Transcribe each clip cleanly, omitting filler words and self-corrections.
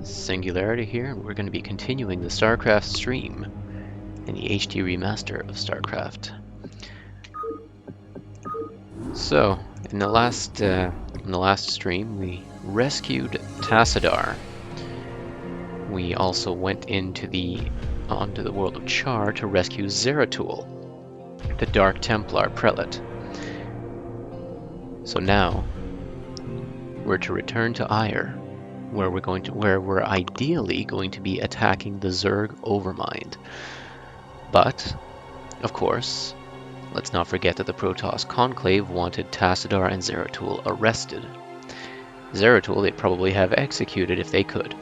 Singularity here, and we're going to be continuing the Starcraft stream in the HD remaster of Starcraft. So, in the last stream, we rescued Tassadar. We also went onto the world of Char to rescue Zeratul, the Dark Templar prelate. So now we're to return to Ire, where we're ideally going to be attacking the Zerg Overmind. But, of course, let's not forget that the Protoss Conclave wanted Tassadar and Zeratul arrested. Zeratul they'd probably have executed if they could.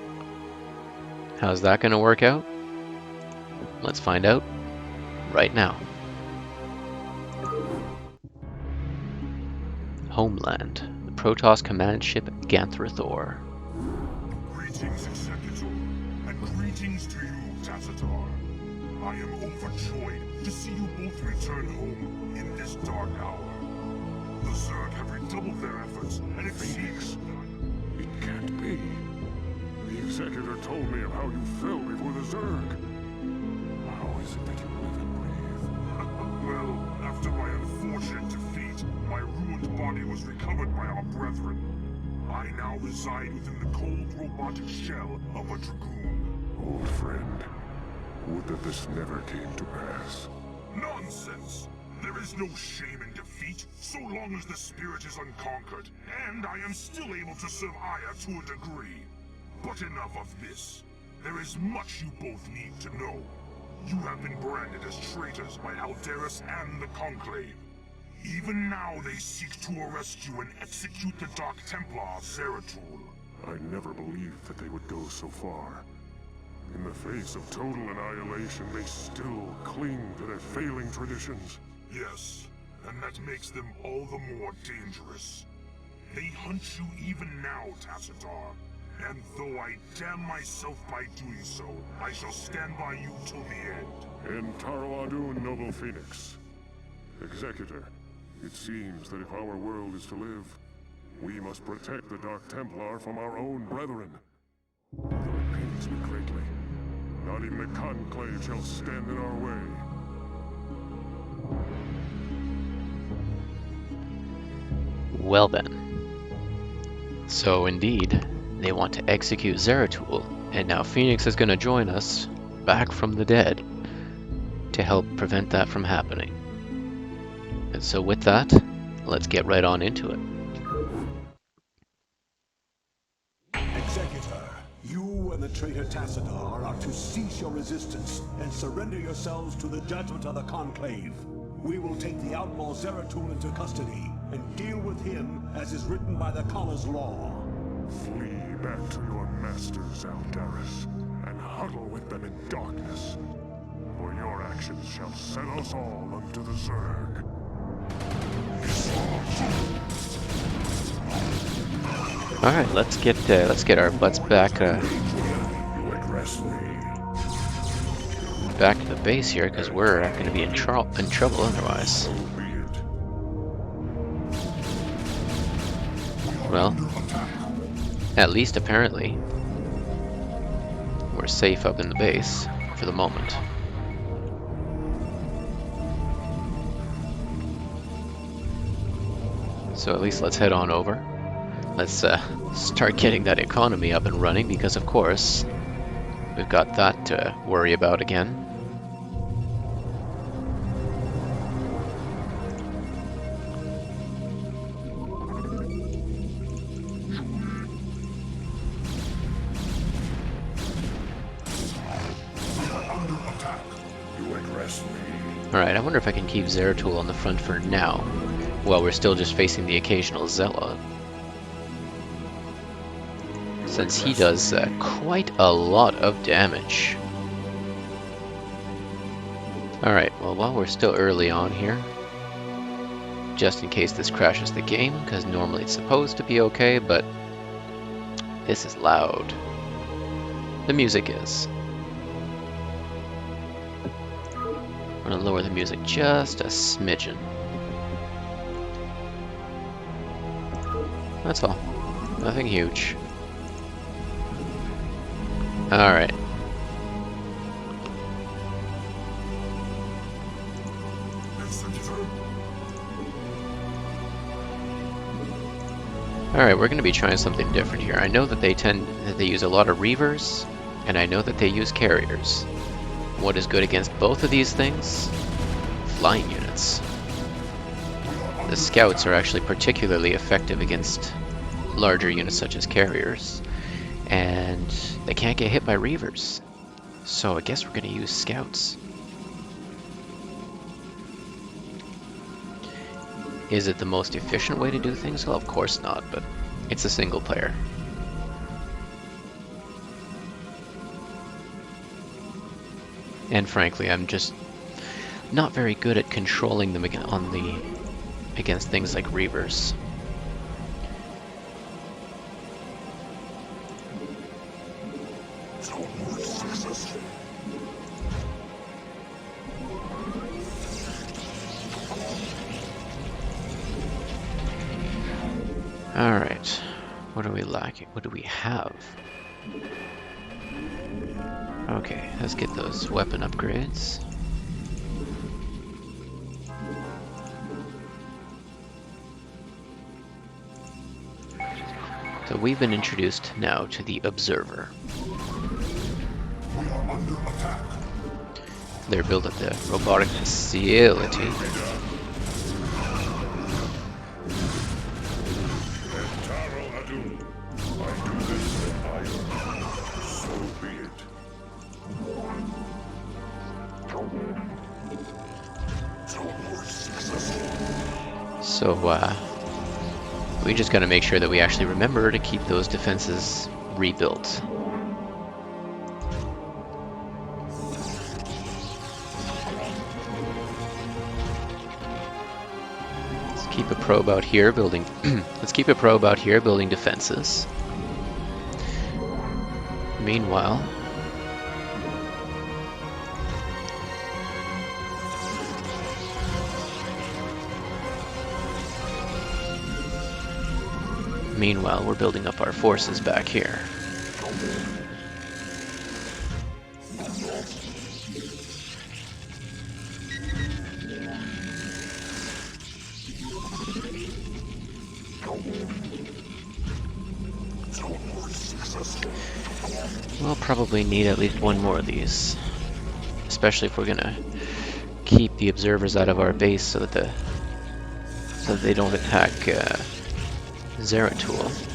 How's that going to work out? Let's find out right now. Homeland. The Protoss command ship Ganthrathor. Greetings, Executor, and greetings to you, Tassadar. I am overjoyed to see you both return home in this dark hour. The Zerg have redoubled their efforts, and it seems... It can't be. The Executor told me of how you fell before the Zerg. How is it that you live and breathe? Well, after my unfortunate defeat, my ruined body was recovered by our brethren. I now reside within the cold robotic shell of a Dragoon. Old friend, would that this never came to pass. Nonsense! There is no shame in defeat, so long as the spirit is unconquered, and I am still able to serve Aya to a degree. But enough of this. There is much you both need to know. You have been branded as traitors by Alderus and the Conclave. Even now they seek to arrest you and execute the Dark Templar, Zeratul. I never believed that they would go so far. In the face of total annihilation, they still cling to their failing traditions. Yes, and that makes them all the more dangerous. They hunt you even now, Tassadar. And though I damn myself by doing so, I shall stand by you till the end. And Taro Adun, Noble Phoenix. Executor, it seems that if our world is to live, we must protect the Dark Templar from our own brethren. Though it pains me greatly, not even the Conclave shall stand in our way. Well then. So indeed, they want to execute Zeratul, and now Phoenix is going to join us back from the dead to help prevent that from happening. And so with that, let's get right on into it. Executor, you and the traitor Tassadar are to cease your resistance and surrender yourselves to the judgment of the Conclave. We will take the outlaw Zeratul into custody and deal with him as is written by the Khan's law. Flee back to your masters, Alderus, and huddle with them in darkness. For your actions shall set us all unto the Zerg. All right, let's get our butts back back to the base here, because we're going to be in trouble otherwise. Well, at least apparently we're safe up in the base for the moment. So at least let's head on over. Let's start getting that economy up and running, because of course we've got that to worry about again. Alright, I wonder if I can keep Zeratul on the front for now, while we're still just facing the occasional Zealot. Since he does quite a lot of damage. Alright, well while we're still early on here, just in case this crashes the game, because normally it's supposed to be okay, but this is loud. The music is. I'm gonna lower the music just a smidgen. That's all. Nothing huge. Alright. Alright, we're going to be trying something different here. I know that they use a lot of Reavers, and I know that they use carriers. What is good against both of these things? Flying units. The scouts are actually particularly effective against larger units such as carriers, and they can't get hit by Reavers. So I guess we're going to use scouts. Is it the most efficient way to do things? Well, of course not, but it's a single player. And frankly, I'm just not very good at controlling them against things like Reavers. Alright, what are we lacking? What do we have? Okay, let's get those weapon upgrades. So we've been introduced now to the Observer. We are under attack. They're built at the robotic facility. So, we just gotta make sure that we actually remember to keep those defenses rebuilt. Let's keep a probe out here building. Let's keep a probe out here building defenses. Meanwhile, we're building up our forces back here. We'll probably need at least one more of these, especially if we're gonna keep the observers out of our base so that they don't attack Zeratul.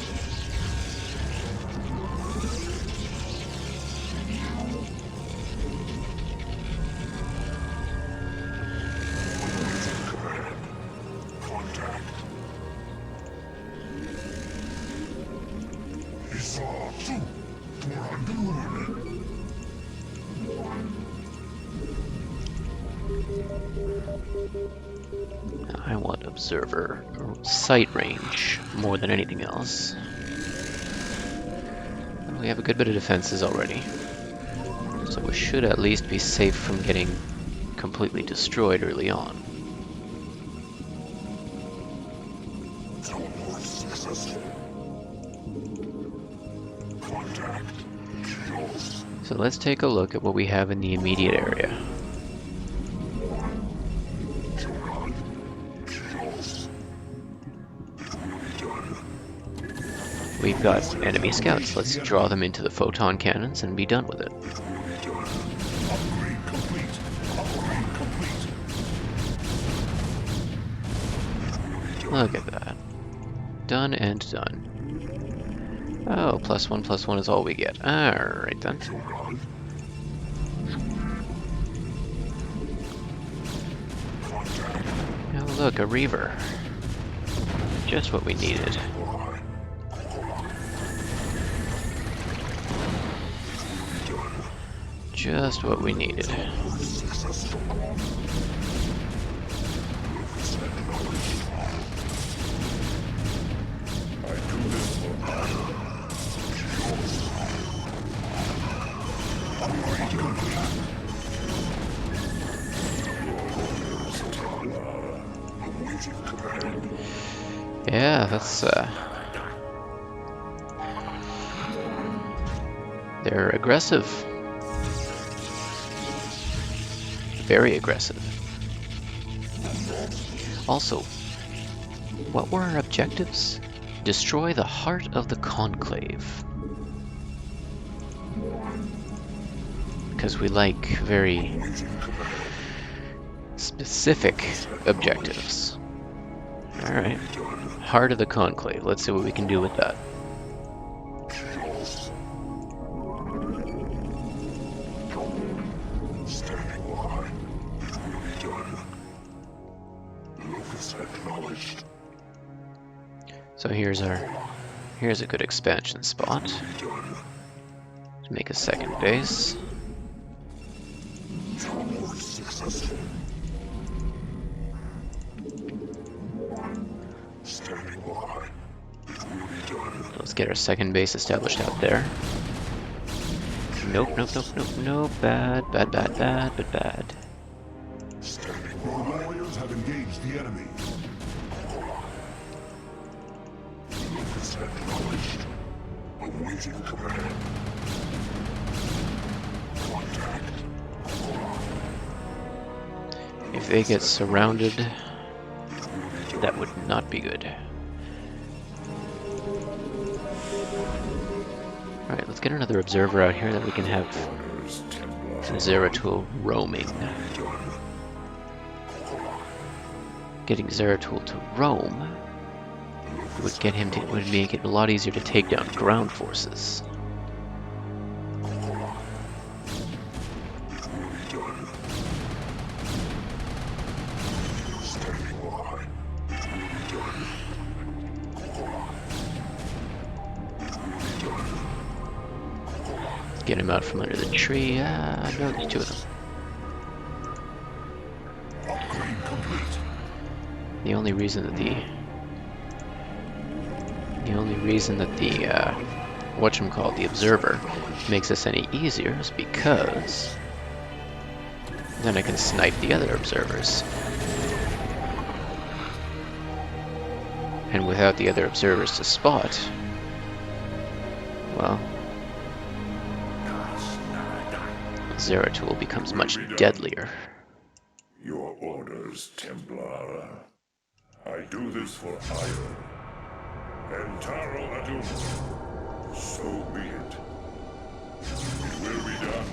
I want observer sight range more than anything else. We have a good bit of defenses already, so we should at least be safe from getting completely destroyed early on. So let's take a look at what we have in the immediate area. We've got enemy scouts. Let's draw them into the photon cannons and be done with it. Look at that. Done and done. Oh, +1/+1 is all we get. Alright then. Oh look, a Reaver. Just what we needed. Just what we needed. Yeah, They're aggressive. Very aggressive. Also, what were our objectives? Destroy the heart of the Conclave. Because we like very specific objectives. Alright. Heart of the Conclave. Let's see what we can do with that. So here's a good expansion spot. Let's make a second base. Let's get our second base established out there. Nope, nope, nope, nope, nope. Bad, bad, bad, bad, but bad. Your warriors have engaged the enemy. Awaiting command. Contact. If they get surrounded, that would not be good. Alright, let's get another observer out here that we can have Zeratul roaming. Getting Zeratul to roam would make it a lot easier to take down ground forces. Get him out from under the tree. No, there's two of them. Upgrade complete. The only reason that the whatchamacallit, the observer, makes this any easier is because then I can snipe the other observers. And without the other observers to spot, well, Zeratul becomes much deadlier. Your orders, Templar. I do this for Ire. And Taro Adun. So be it. It will be done.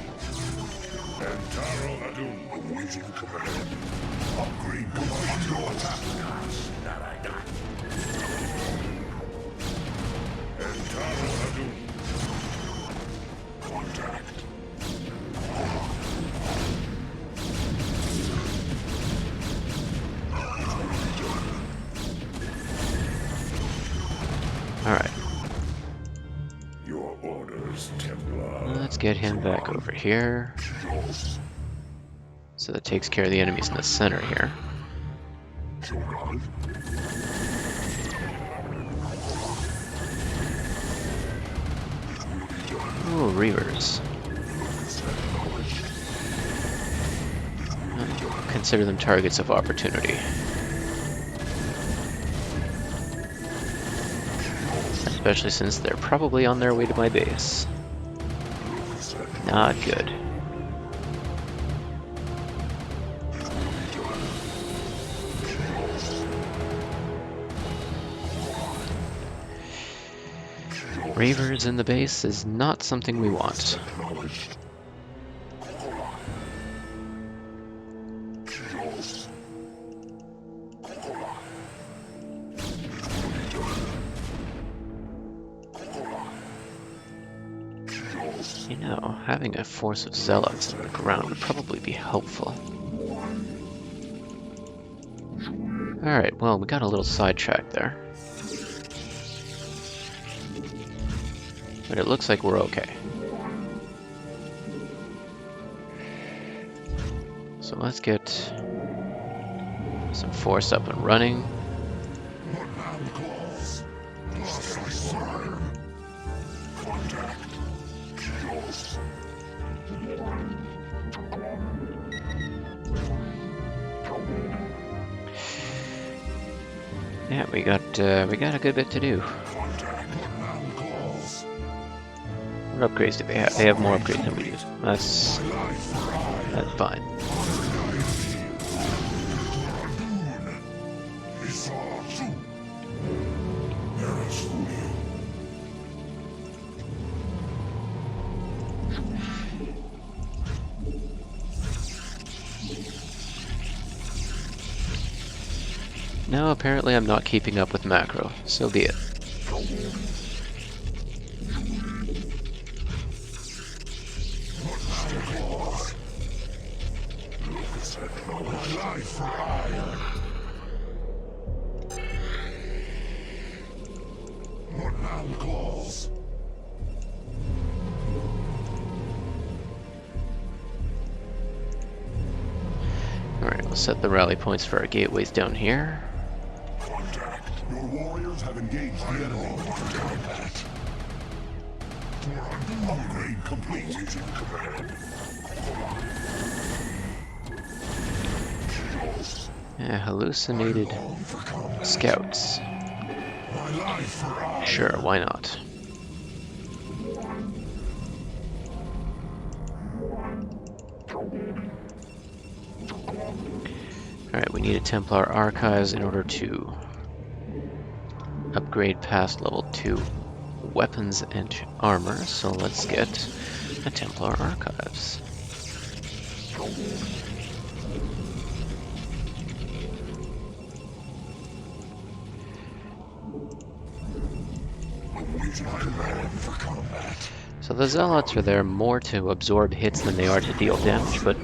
And Taro Adun. Awaiting command. Upgrade complete. Your attack. And Taro Adun. Contact. Alright, Your orders, Templar. let's get him back over here. So that takes care of the enemies in the center here. Ooh, Reavers. Consider them targets of opportunity. Especially since they're probably on their way to my base. Not good. Reavers in the base is not something we want. You know, having a force of zealots on the ground would probably be helpful. Alright, well, we got a little sidetracked there. But it looks like we're okay. So let's get some force up and running. Yeah, we got a good bit to do. What upgrades do they have? They have more upgrades than we do. That's fine. No, apparently I'm not keeping up with macro. So be it. Alright, we'll set the rally points for our gateways down here. Contact. Your warriors have engaged the enemy. Combat. Upgrade complete. Yeah, hallucinated scouts. Sure, why not? Alright, we need a Templar Archives in order to upgrade past level 2 weapons and armor, so let's get a Templar Archives. So the Zealots are there more to absorb hits than they are to deal damage, but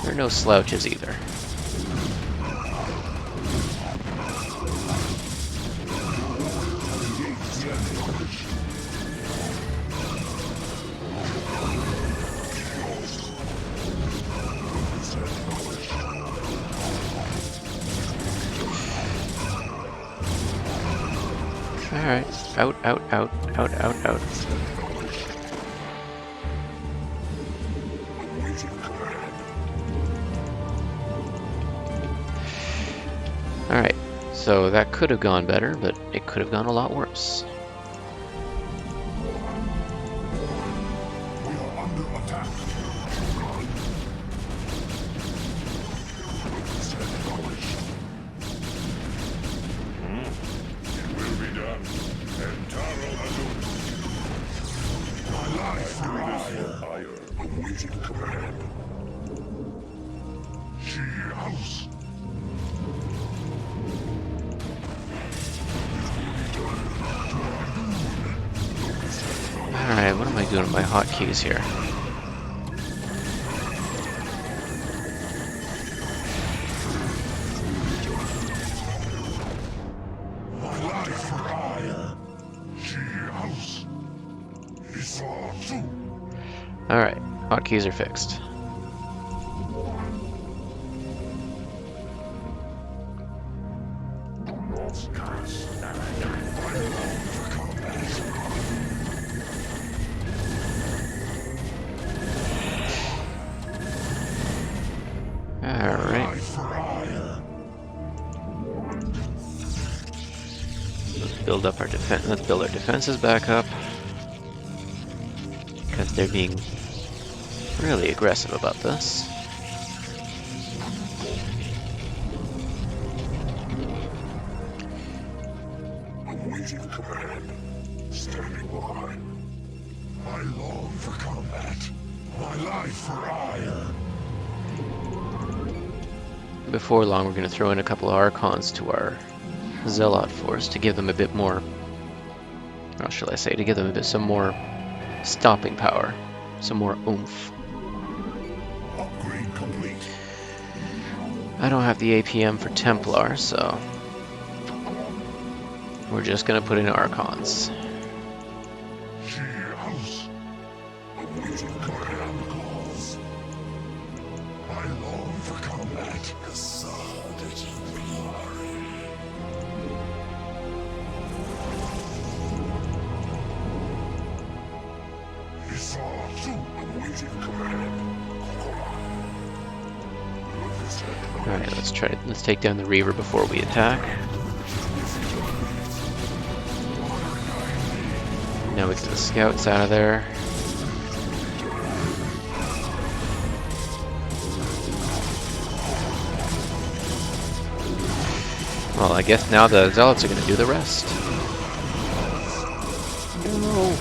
they're no slouches either. Alright, out, out, out, out, out, out. Alright, so that could have gone better, but it could have gone a lot worse. We are under attack. It will be done. Entaro Azul. My life fire. Awaiting command. She house. Alright, what am I doing with my hotkeys here? My life fire. She house. Alright, hotkeys are fixed. Alright. Let's build up our defense. Let's build our defenses back up. Because they're being really aggressive about this. Awaiting command. Standing by. I long for combat. My life for ire. Before long, we're going to throw in a couple of Archons to our Zealot force to give them a bit more, how shall I say, to give them a bit some more stopping power, some more oomph. Upgrade complete. I don't have the APM for Templar, so we're just going to put in Archons. She house. Awaiting command calls. I long for combat. Alright, let's take down the Reaver before we attack. Now we get the scouts out of there. Well, I guess now the zealots are going to do the rest. No.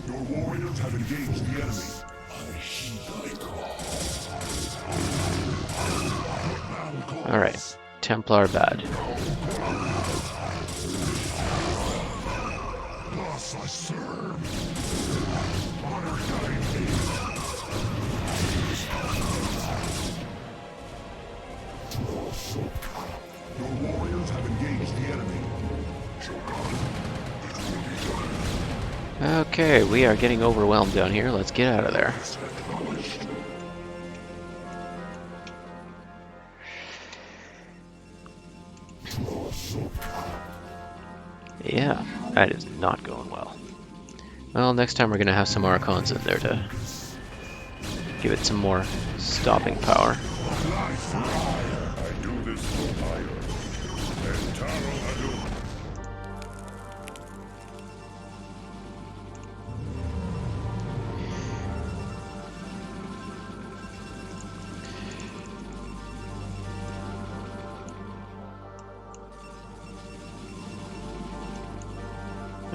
Your warriors have engaged the enemy. I heed thy call. Alright, Templar bad. Thus I serve. Honor guide me. Your warriors have engaged the enemy. Okay, we are getting overwhelmed down here. Let's get out of there. Yeah, that is not going well. Well, next time we're going to have some Archons in there to give it some more stopping power. I do this for hire. And Taro Adu.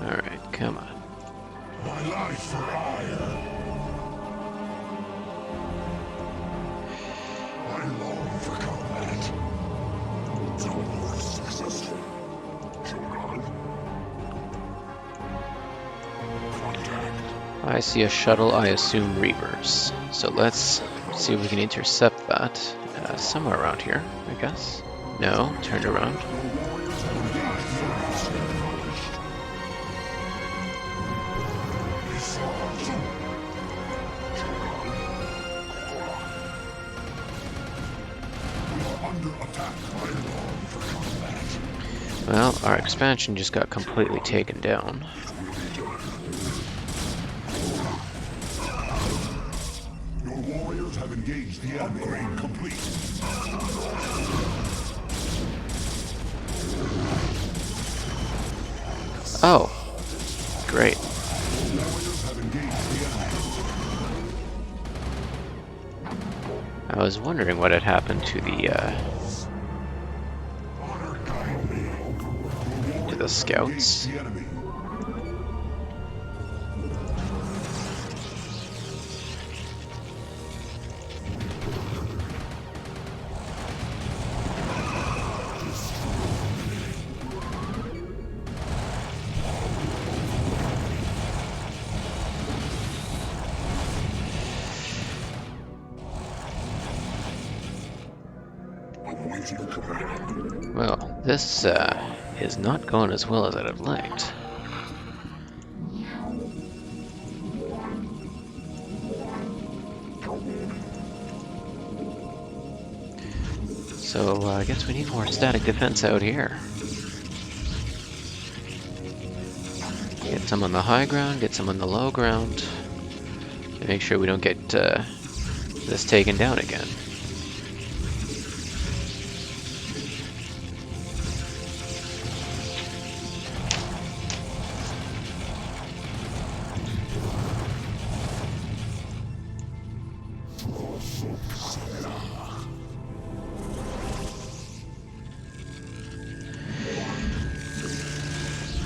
Alright, come on. My life for ire. I long for combat. Thou art successful. Shogun. Contact. I see a shuttle, I assume Reavers. So let's see if we can intercept that. Somewhere around here, I guess. No, turned around. Well, our expansion just got completely taken down. Your warriors have engaged the enemy. Upgrade complete. Oh, great. Warriors have engaged the enemy. I was wondering what had happened to the Honor guide me. to the scouts. The enemy. Awaiting command. Well, this is not going as well as I'd have liked. So I guess we need more static defense out here. Get some on the high ground, get some on the low ground. To make sure we don't get this taken down again.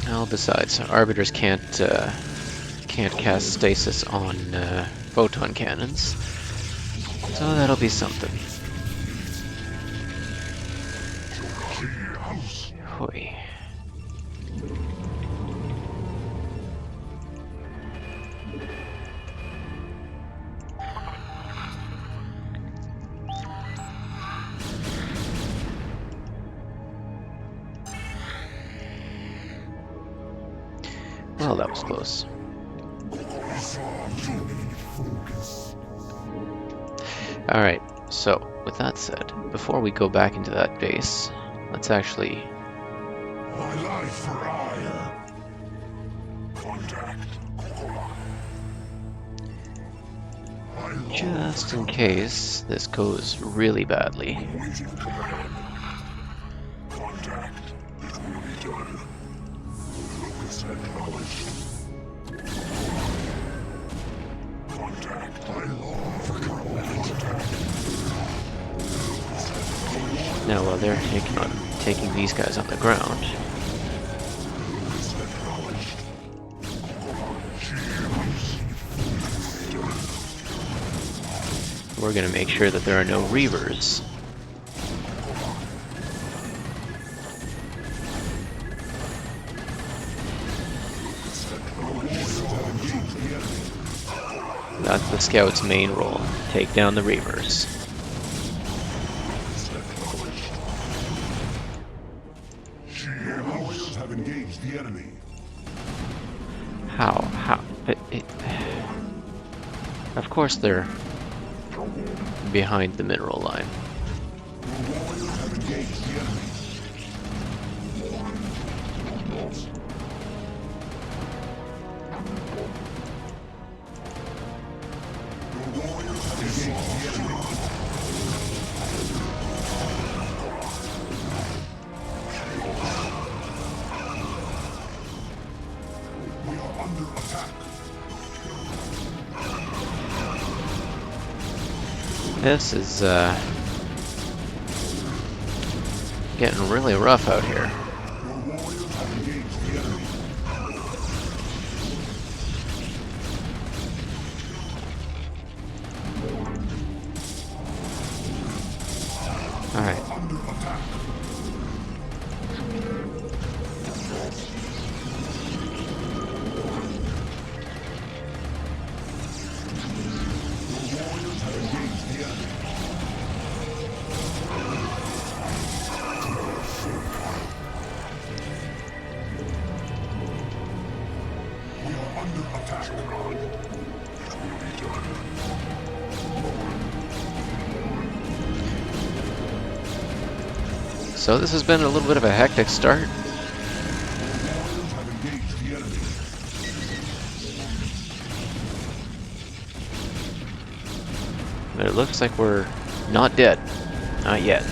Well, besides, arbiters can't cast stasis on photon cannons, so that'll be something. Hoi. Well, that was close. Alright, so with that said, before we go back into that base, let's actually... My life for ire. Contact. I just in case this goes really badly. Awaiting command. Contact. It will be done. Locus acknowledged. Contact. I long for contact. Now while they're taking these guys on the ground, Locus acknowledged. we're gonna make sure that there are no Reavers. That's the scout's main role. Take down the Reavers. Your warriors have engaged the enemy. How? Of course they're behind the mineral line. Your warriors have engaged the enemy. Your warriors have engaged the enemy. We are under attack. This is getting really rough out here. Your warriors have engaged the enemy. Alright. Under attack. Your warriors have engaged the enemy. We are under attack. So this has been a little bit of a hectic start. Your warriors have engaged the enemy. But it looks like we're not dead. Not yet.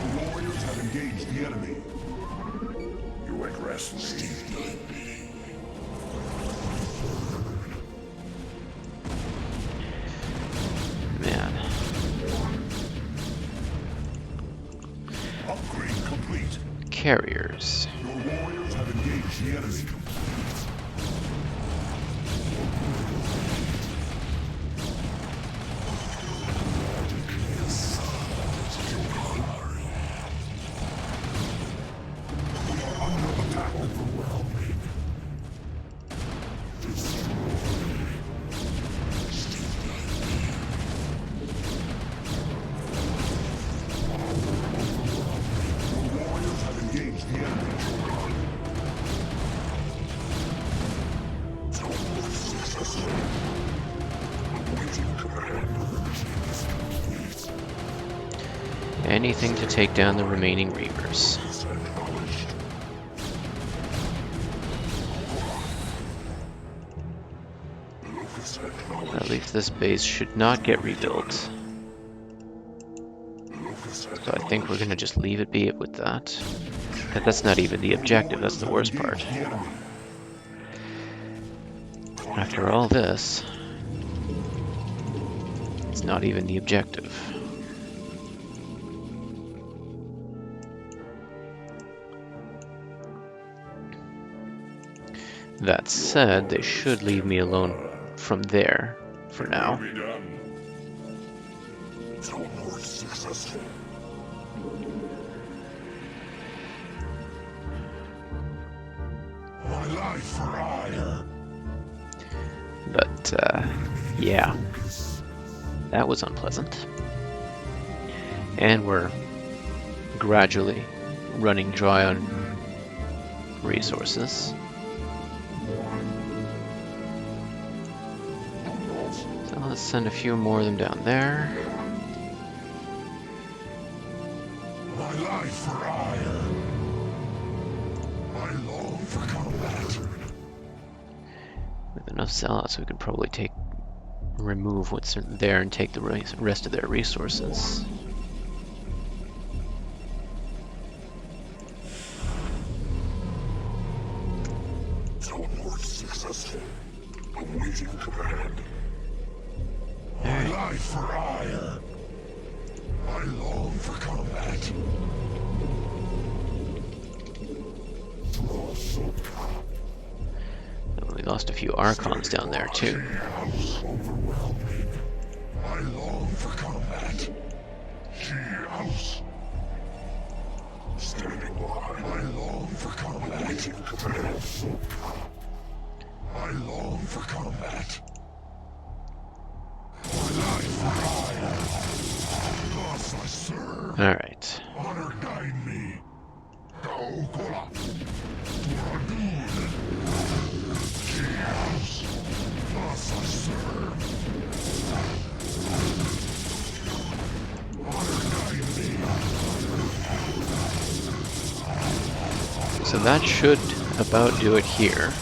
Your warriors have engaged the enemy. You address me. Man. Upgrade complete. Carriers. Your warriors have engaged the enemy. We are under attack. Your warriors have engaged the enemy. Anything to take down the remaining Reavers. At least this base should not get rebuilt. So I think we're gonna just leave it be with that. But that's not even the objective, that's the worst part. The enemy. After all this, it's not even the objective. That said, they should leave me alone from there for now. Be done. Teleport successful. My life for hire. But, yeah. That was unpleasant. And we're gradually running dry on resources. So let's send a few more of them down there. My life for With enough zealots, we could probably remove what's there and take the rest of their resources. Teleport successful. Awaiting command. Alright. I life for ire. I long for combat. We lost a few Archons down there too. House overwhelming. I long for combat. House. Standing by. I long for combat. Awaiting command. I long for combat. Thus I serve. Alright. Honor guide me. Kaokola. Duradun. House. Thus I serve. Honor guide me. So that should about do it here.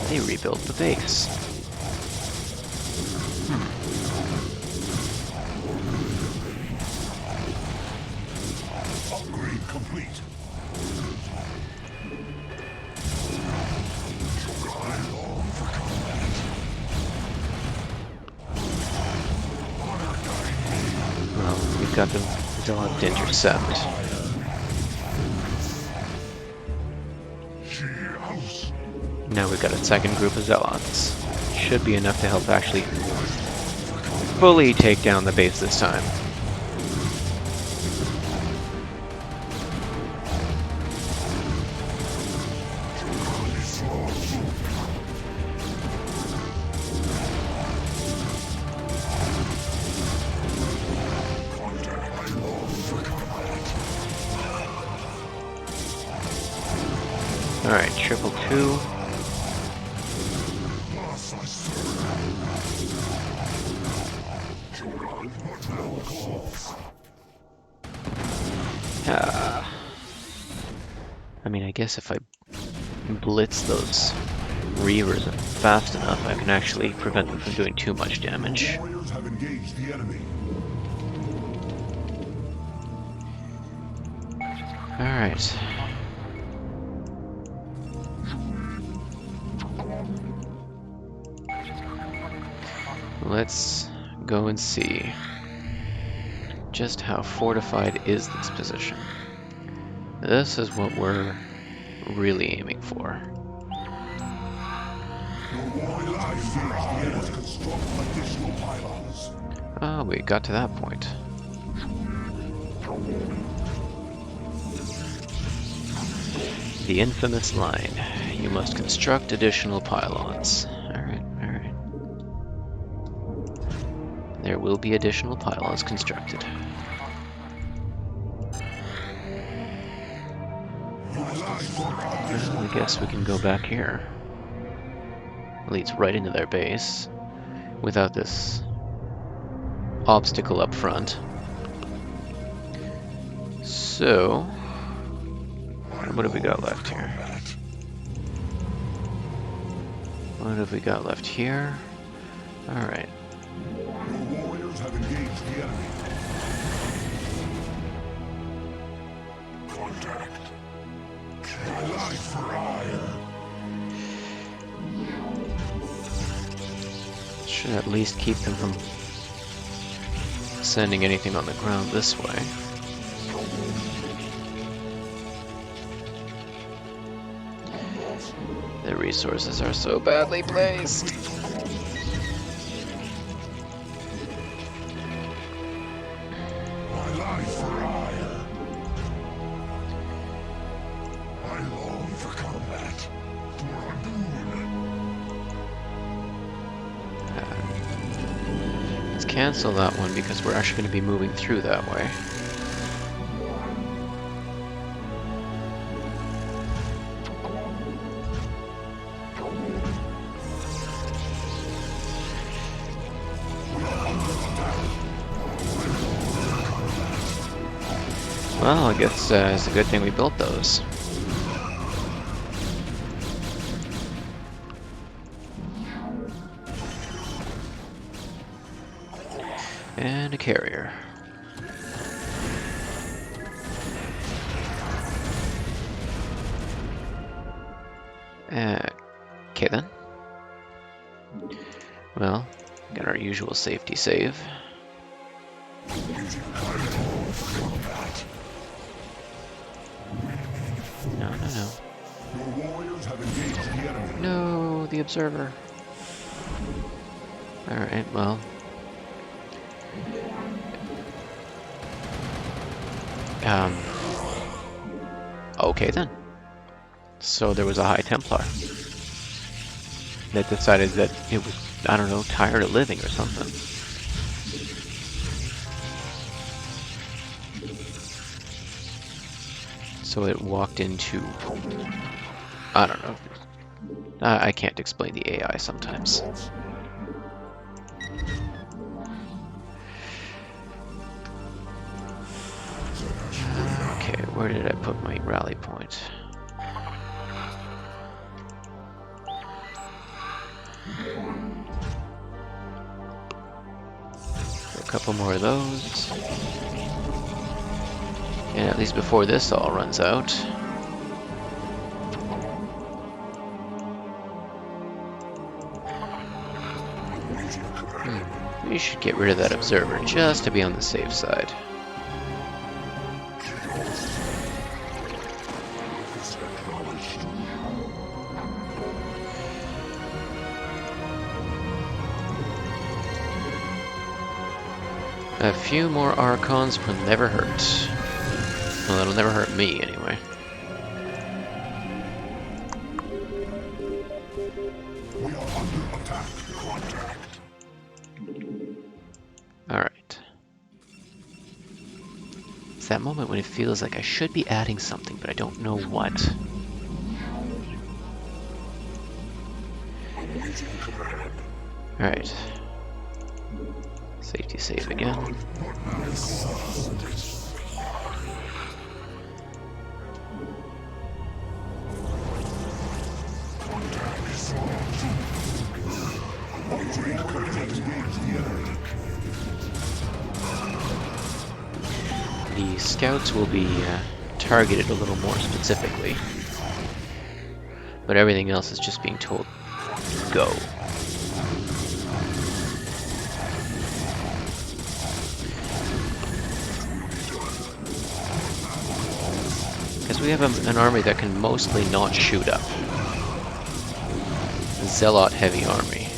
They rebuilt the base. Upgrade complete. I long for combat. Honor guide me. Well, we've got the Zealot to intercept. House. Now we've got a second group of Zealots. Should be enough to help actually fully take down the base this time. Alright, triple two. I mean, I guess if I blitz those Reavers fast enough, I can actually prevent them from doing too much damage. Warriors have engaged the enemy. Alright. Let's go and see just how fortified is this position. This is what we're really aiming for. Oh, we got to that point. The infamous line. You must construct additional pylons. Alright, alright. There will be additional pylons constructed. Well, I guess we can go back here. Leads right into their base without this obstacle up front. So, what have we got left here? What have we got left here? Alright. Your warriors have engaged the enemy. Contact. I life for ire. Should at least keep them from sending anything on the ground this way. The resources are so badly placed. I life for ire. I long for combat. Let's cancel that one because we're actually going to be moving through that way. Well, I guess it's a good thing we built those. And a carrier. Okay then. Well, got our usual safety save. No, no, no. Your warriors have engaged the enemy. No, the observer. Alright, well. Okay then. So there was a High Templar that decided that it was, I don't know, tired of living or something. So it walked into, I don't know. I can't explain the AI sometimes. Okay, where did I put my rally point? A couple more of those. And at least before this all runs out. We should get rid of that observer just to be on the safe side. A few more Archons will never hurt. Well, that'll never hurt me, anyway. We are under attack. Contact. Alright. It's that moment when it feels like I should be adding something, but I don't know what. Alright. Safety save again. The scouts will be targeted a little more specifically, but everything else is just being told, go. Because we have an army that can mostly not shoot up. A Zealot heavy army.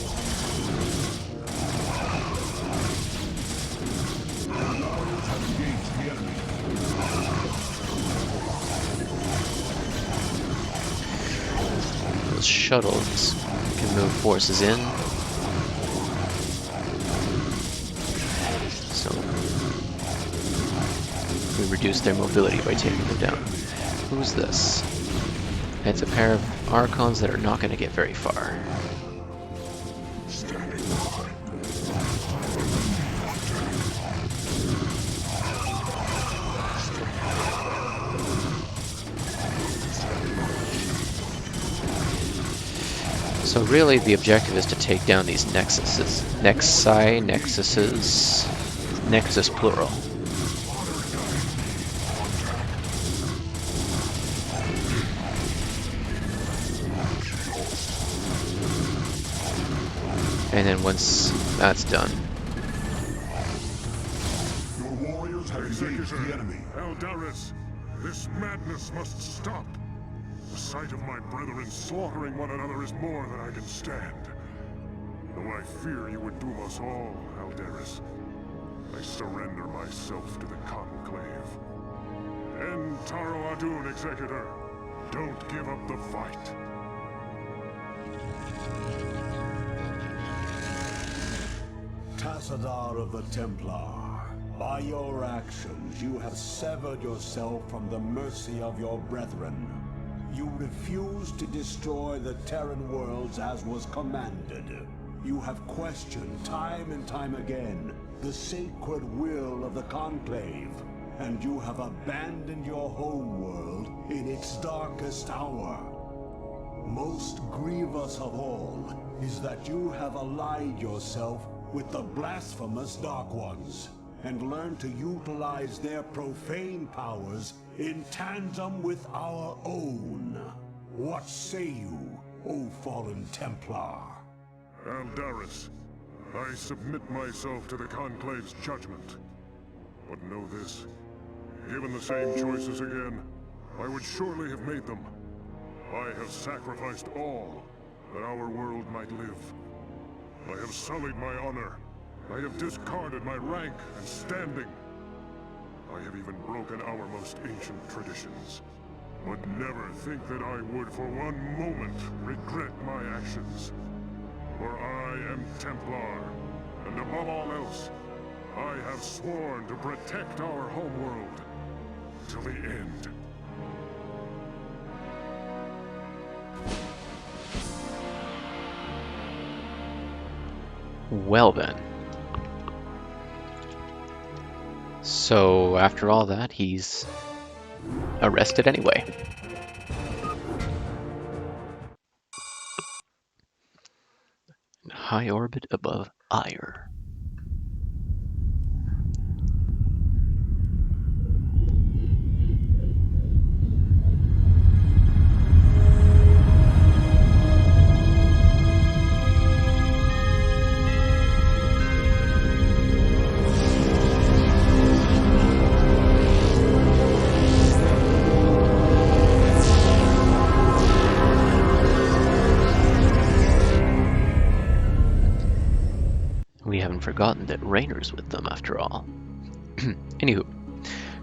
Those shuttles can move forces in. So we reduce their mobility by taking them down. Who's this? It's a pair of Archons that are not going to get very far. So really the objective is to take down these nexuses. Nexus plural. And then once that's done, Your warriors have engaged the enemy. Eldaris, this madness must stop. The sight of my brethren slaughtering one another is more than I can stand. Though I fear you would doom us all, Eldaris, I surrender myself to the Conclave. End Taro Adun, Executor. Don't give up the fight. Tassadar of the Templar, by your actions you have severed yourself from the mercy of your brethren. You refused to destroy the Terran worlds as was commanded. You have questioned time and time again the sacred will of the Conclave, and you have abandoned your homeworld in its darkest hour. Most grievous of all is that you have allied yourself with the blasphemous Dark Ones, and learn to utilize their profane powers in tandem with our own. What say you, O fallen Templar? Aldaris, I submit myself to the Conclave's judgment. But know this, given the same choices again, I would surely have made them. I have sacrificed all that our world might live. I have sullied my honor. I have discarded my rank and standing. I have even broken our most ancient traditions. But never think that I would for one moment regret my actions. For I am Templar, and above all else, I have sworn to protect our homeworld till the end. Well then. So after all that, he's arrested anyway. High orbit above Ire. We haven't forgotten that Raynor's with them after all. Anywho,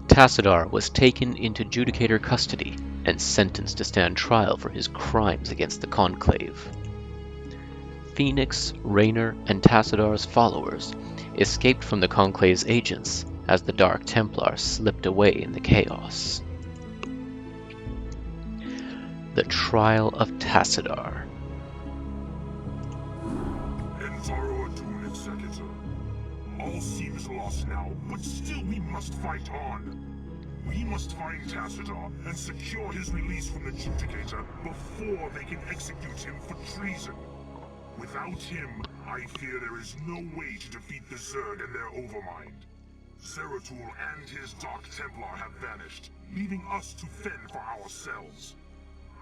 Tassadar was taken into Judicator custody and sentenced to stand trial for his crimes against the Conclave. Phoenix, Raynor, and Tassadar's followers escaped from the Conclave's agents as the Dark Templar slipped away in the chaos. The Trial of Tassadar. All seems lost now, but still we must fight on. We must find Tassadar and secure his release from the Judicator before they can execute him for treason. Without him, I fear there is no way to defeat the Zerg and their Overmind. Zeratul and his Dark Templar have vanished, leaving us to fend for ourselves.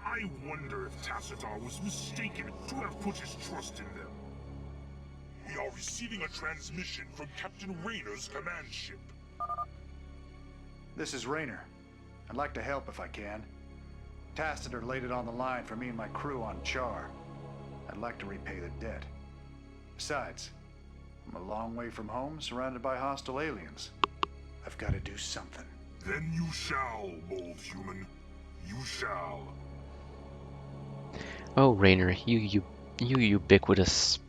I wonder if Tassadar was mistaken to have put his trust in them. We are receiving a transmission from Captain Raynor's command ship. This is Raynor. I'd like to help if I can. Tassadar laid it on the line for me and my crew on Char. I'd like to repay the debt. Besides, I'm a long way from home, surrounded by hostile aliens. I've got to do something. Then you shall, bold human. You shall. Oh, Raynor, you ubiquitous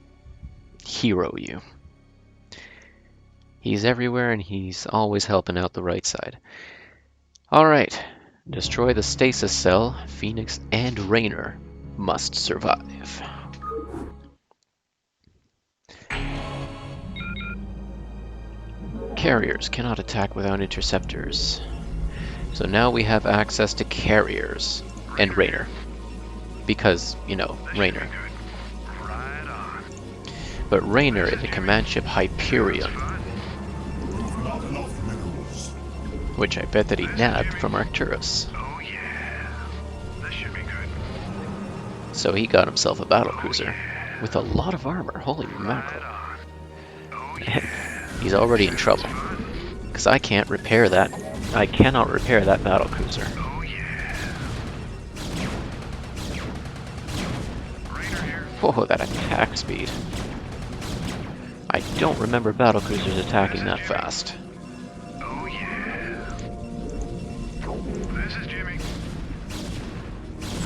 hero, you. He's everywhere and he's always helping out the right side. Alright, destroy the stasis cell. Phoenix and Raynor must survive. Carriers cannot attack without interceptors. So now we have access to carriers and Raynor. Because, you know, Raynor. But Raynor is a command ship Hyperion, which I bet that he nabbed from Arcturus. Oh yeah, this should be good. So he got himself a battlecruiser with a lot of armor. Holy mackerel! Oh And he's already in trouble because I can't repair that. I cannot repair that battlecruiser. Oh yeah. Raynor here. Oh, that attack speed! I don't remember battlecruisers attacking that fast. Oh yeah. This is Jimmy.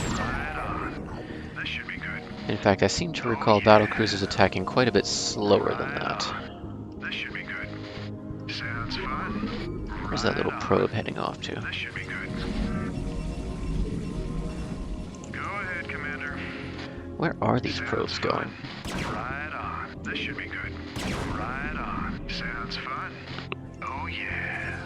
Right on. This should be good. In fact, I seem to recall battlecruisers attacking quite a bit slower than that. This should be good. Sounds fun. Where's that little probe heading off to? This should be good. Go ahead, Commander. Where are these probes going? Right on. This should be good. Right on. Sounds fun. Oh yeah.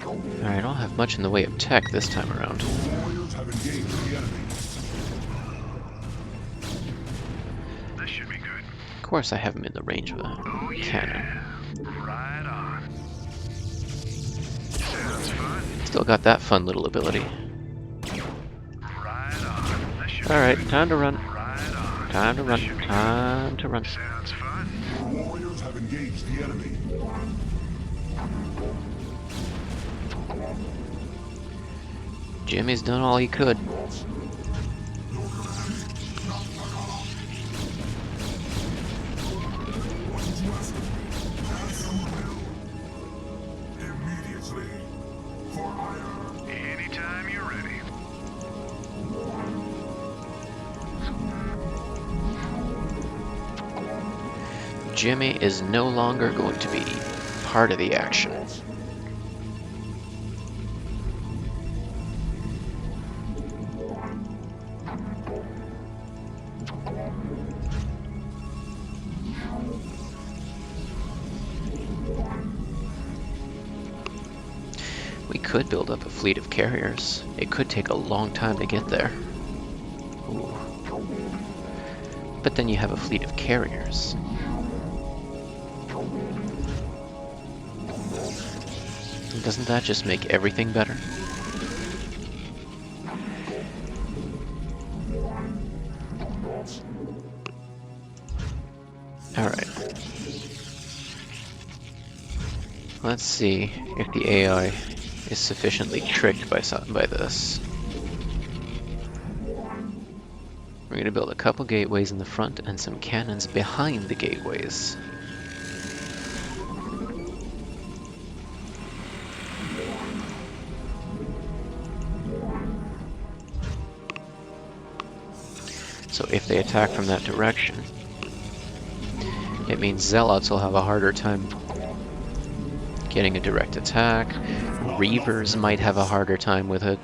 Alright, I don't have much in the way of tech this time around. Warriors have engaged the enemy. course I have him in the range of a Oh yeah. cannon. Right on. Sounds fun. Still got that fun little ability. Right on. This should be Alright, good. time to run. Right on. Time to This run. should be good. Time to run. Sounds fun. Your warriors have engaged the enemy. Jimmy's done all he could. Immediately. For ire. Anytime you're ready. Jimmy is no longer going to be part of the action. We could build up a fleet of carriers. It could take a long time to get there. Ooh. But then you have a fleet of carriers. Doesn't that just make everything better? Alright. Let's see if the AI is sufficiently tricked by this. We're going to build a couple gateways in the front and some cannons behind the gateways. So if they attack from that direction, it means Zealots will have a harder time getting a direct attack. Reavers might have a harder time with it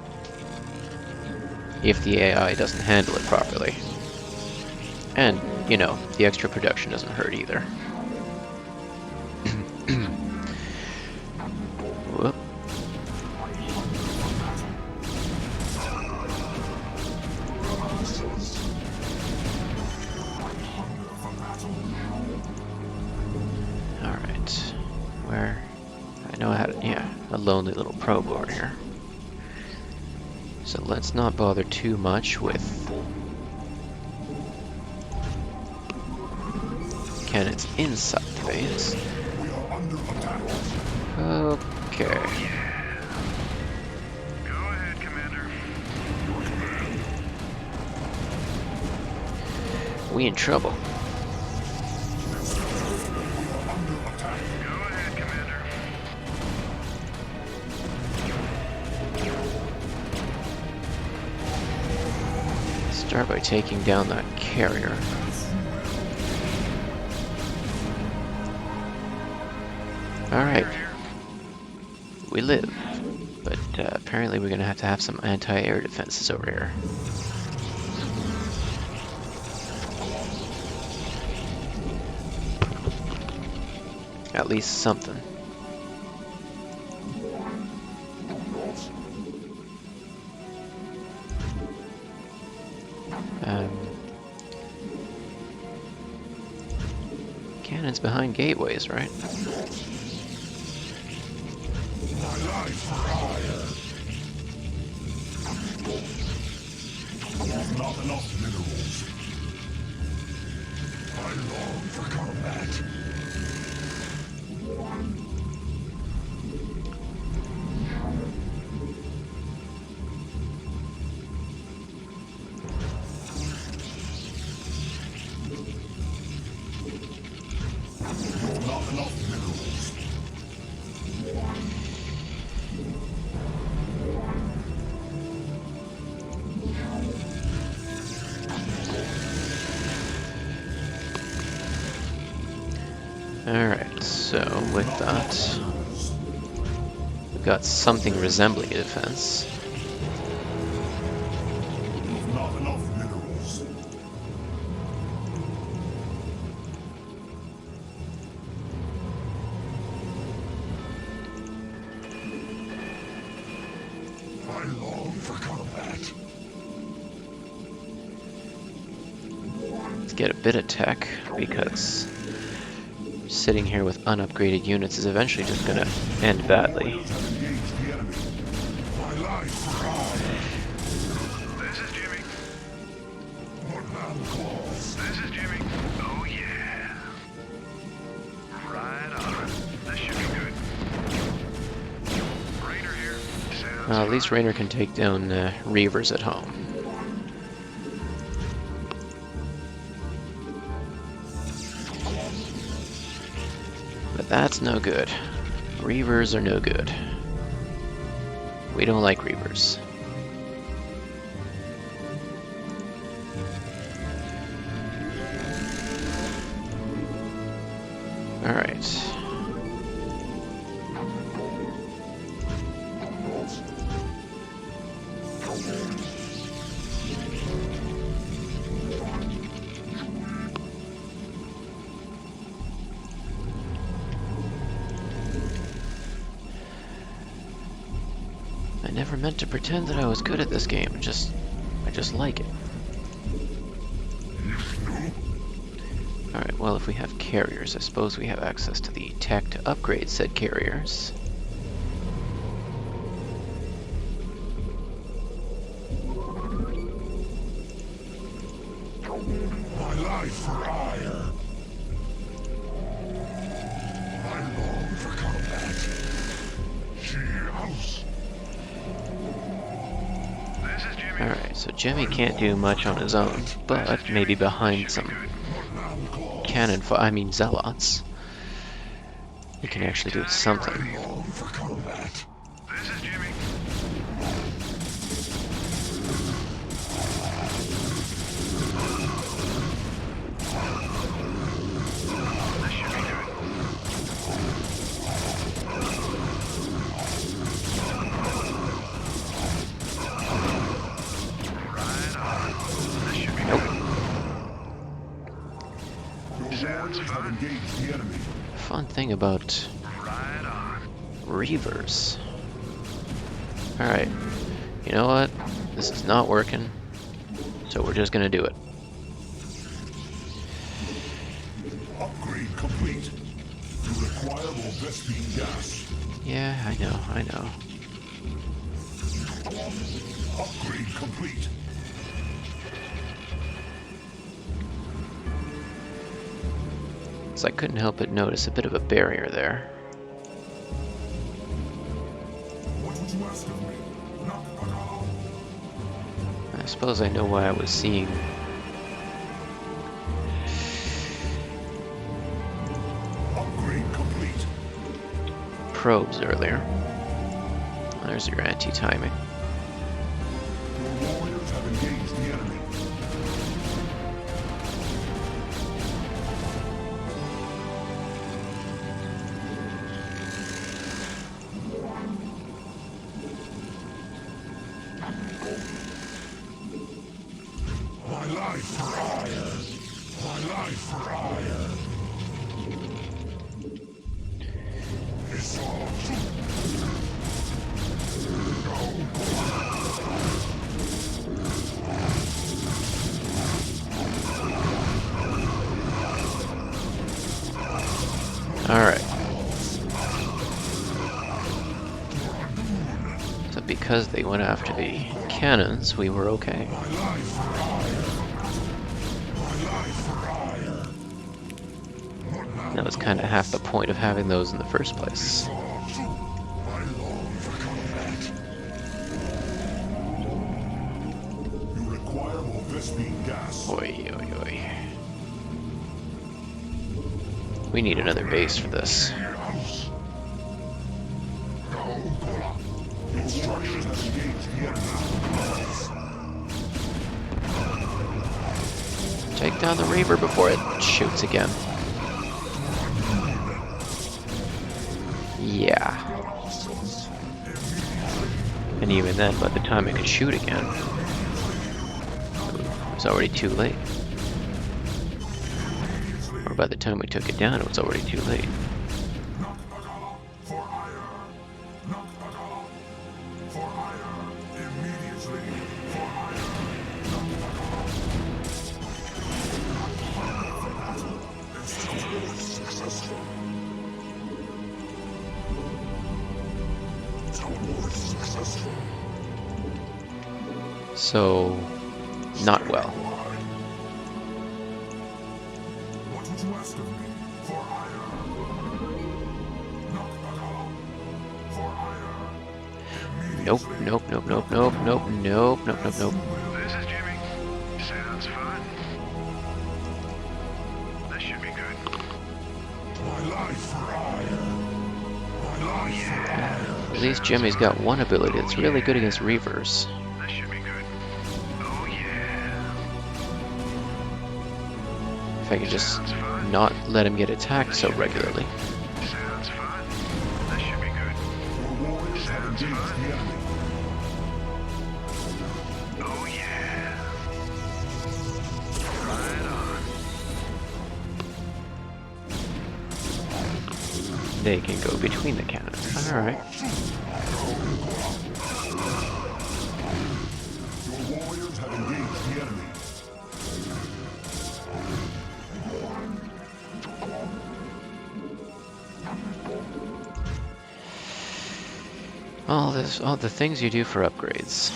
if the AI doesn't handle it properly. And, you know, the extra production doesn't hurt either. Whoop. Alright. Where? I know I had, yeah, a lonely little probe over here. So let's not bother too much with cannons inside the base. We are under attack. Okay. Go ahead, Commander. We in trouble. Go ahead, Commander. Start by taking down that carrier. Alright. We live. But apparently we're gonna have to have some anti-air defenses over here. At least something. Cannons behind gateways, right? My life for hire. Not enough minerals. I long for combat. Not enough minerals. Alright, so with that, we've got something resembling a defense. Not enough minerals. I long for combat. Let's get a bit of tech, because sitting here with unupgraded units is eventually just gonna end badly. This is Jimmy. This is Jimmy. Oh yeah. Right on. This should be good. Rainer here. Sounds Well, at least fine. Rainer can take down Reavers at home. But that's no good. Reavers are no good. We don't like Reavers. Alright. I never meant to pretend that I was good at this game. I just like it. Alright, well, if we have carriers, I suppose we have access to the tech to upgrade said carriers. My life for ire. I long for combat. Cheers. This is Jimmy. Alright, so Jimmy can't do much on his own, but maybe behind some zealots, he can actually do something. Long for combat. This is Jimmy. This should be good. Right on. This should be good. Sounds fun. Engage the enemy. Fun thing about Right on. Reavers. Alright, you know what? This is not working, so we're just gonna do it. Upgrade complete. You require more Vespine gas. Yeah, I know. Upgrade complete. So I couldn't help but notice a bit of a barrier there. What would you ask of me? I suppose I know why I was seeing Upgrade complete. probes earlier. There's your anti-timing. Your warriors have engaged the enemy. My life for ire. My life for ire. It's all true. Alright. So because they went after the cannons, we were okay. My life for ire. My life for ire. That was kind of half the point of having those in the first place. All true. I long for combat. You require more Vespine gas. Oi, oi, oi. We need another base for this. House. Your structures have engaged the enemy. Take down the Reaver before it shoots again. Yeah. And even then, by the time it could shoot again, it was already too late. Or by the time we took it down, it was already too late. For ire. Not Bagala. For ire. Immediately. For ire. Not Bagala. So, not well. What would you ask of me? For ire. For ire. Nope, nope, nope, nope, nope, nope, nope, nope, nope, nope. This is Jimmy. Sounds fun. This should be good. My life for ire. My life for ire. At least Jimmy's got one ability that's really good against Reavers. This should be good. Oh yeah. If I could just Sounds fun. not let him get attacked so regularly. Sounds fun. This should be good. Your warriors have Sounds engaged fun. the enemy. Oh yeah. Right on. They can go between the cannons. Alright. Your warriors have engaged the enemy. All the things you do for upgrades.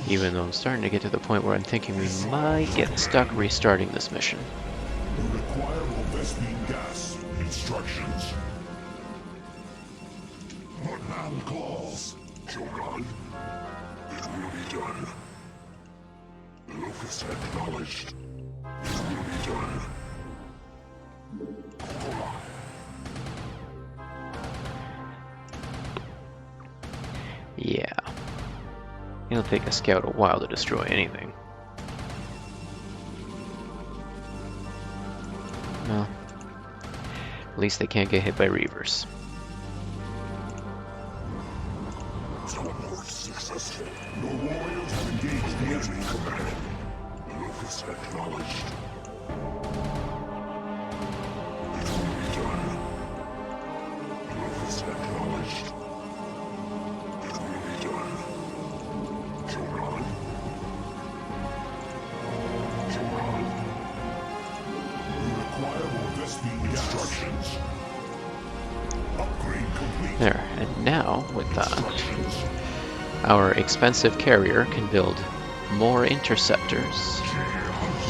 Even though I'm starting to get to the point where I'm thinking we might get stuck restarting this mission. You require more Vespine gas. Instructions. What man calls? Shogun. It will be done. Locus acknowledged. It will be done. Yeah. It'll take a scout a while to destroy anything. Well, at least they can't get hit by Reavers. Teleport successful. Your warriors have engaged the enemy. Command. Locus acknowledged. It will be done. Locus acknowledged. It will be done. Shogun. Shogun. You require more Vespine instructions. Upgrade complete. There, and now, with that, our expensive carrier can build more interceptors,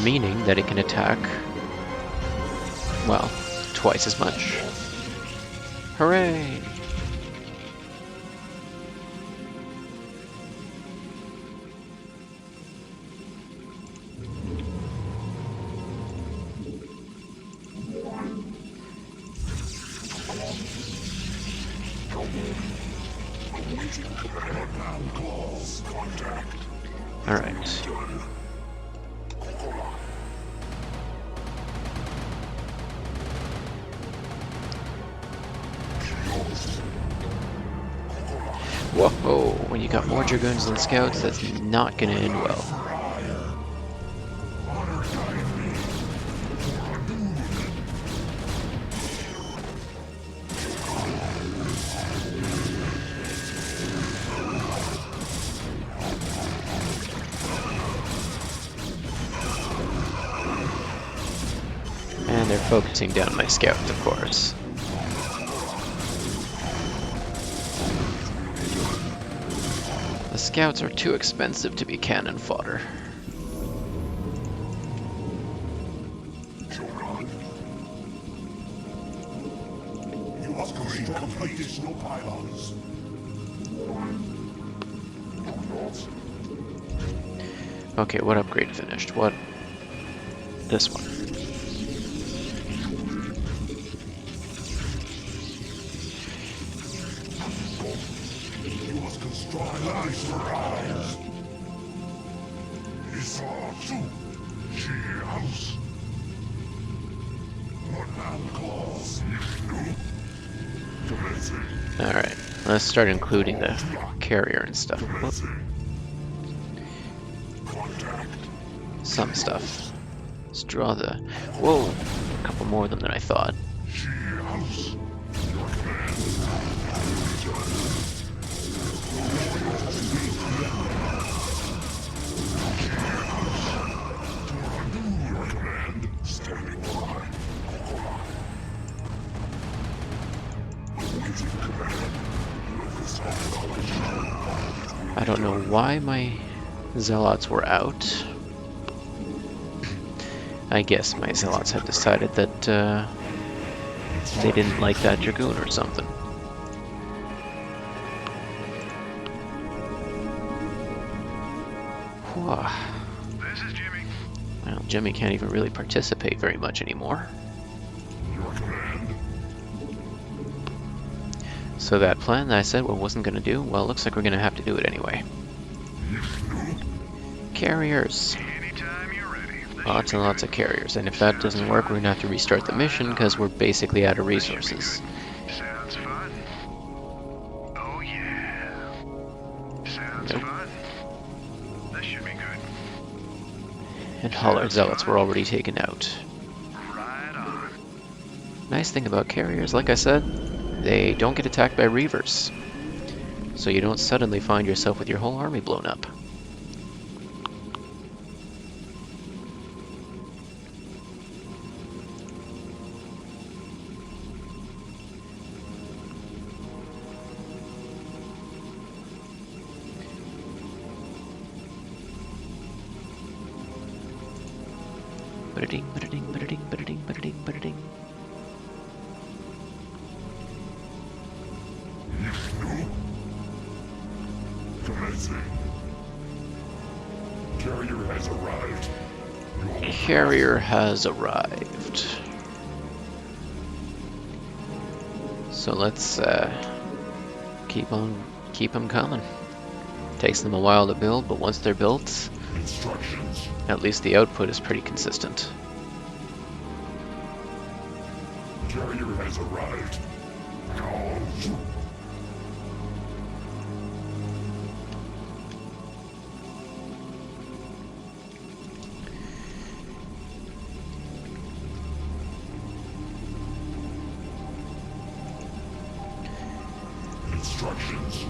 meaning that it can attack, well, twice as much. Hooray! Alright. Whoa, when you got more Dragoons than Scouts, that's not gonna end well. And they're focusing down my Scouts, of course. The Scouts are too expensive to be cannon fodder. You must construct additional pylons. Okay, what upgrade finished? What? This one. You must construct lives for eyes. Isatsu, she house. What man calls Vishnu? Alright, let's start including the carrier and stuff. Whoop. Contact. Some stuff. Let's draw the... Whoa! A couple more of them than I thought. She house. Your command. Your command. don't know why my zealots were out. I guess my zealots had decided that they didn't like that dragoon or something. Whew. This is Jimmy. Well, Jimmy can't even really participate very much anymore. Your command? So that plan that I said I wasn't going to do, well, it looks like we're going to have to do it anyway. Carriers. Anytime you're ready. This Lots should and be lots good. of carriers, and if that doesn't work, we're going to have to restart the mission because we're basically out of This should be resources. good. Sounds fun. Oh yeah. Sounds Nope. fun. This should be good. And all our zealots were already taken out. Right on. Nice thing about carriers, like I said, they don't get attacked by reavers. So you don't suddenly find yourself with your whole army blown up. Ba-da-ding, ba-da-ding, ba-da-ding, ba-da-ding, ba-da-ding, ba-da-ding. Commencing. Carrier has arrived. Carrier has arrived. So let's keep them coming. Takes them a while to build, but once they're built, Instructions. at least the output is pretty consistent. Carrier has arrived. Call. Instructions.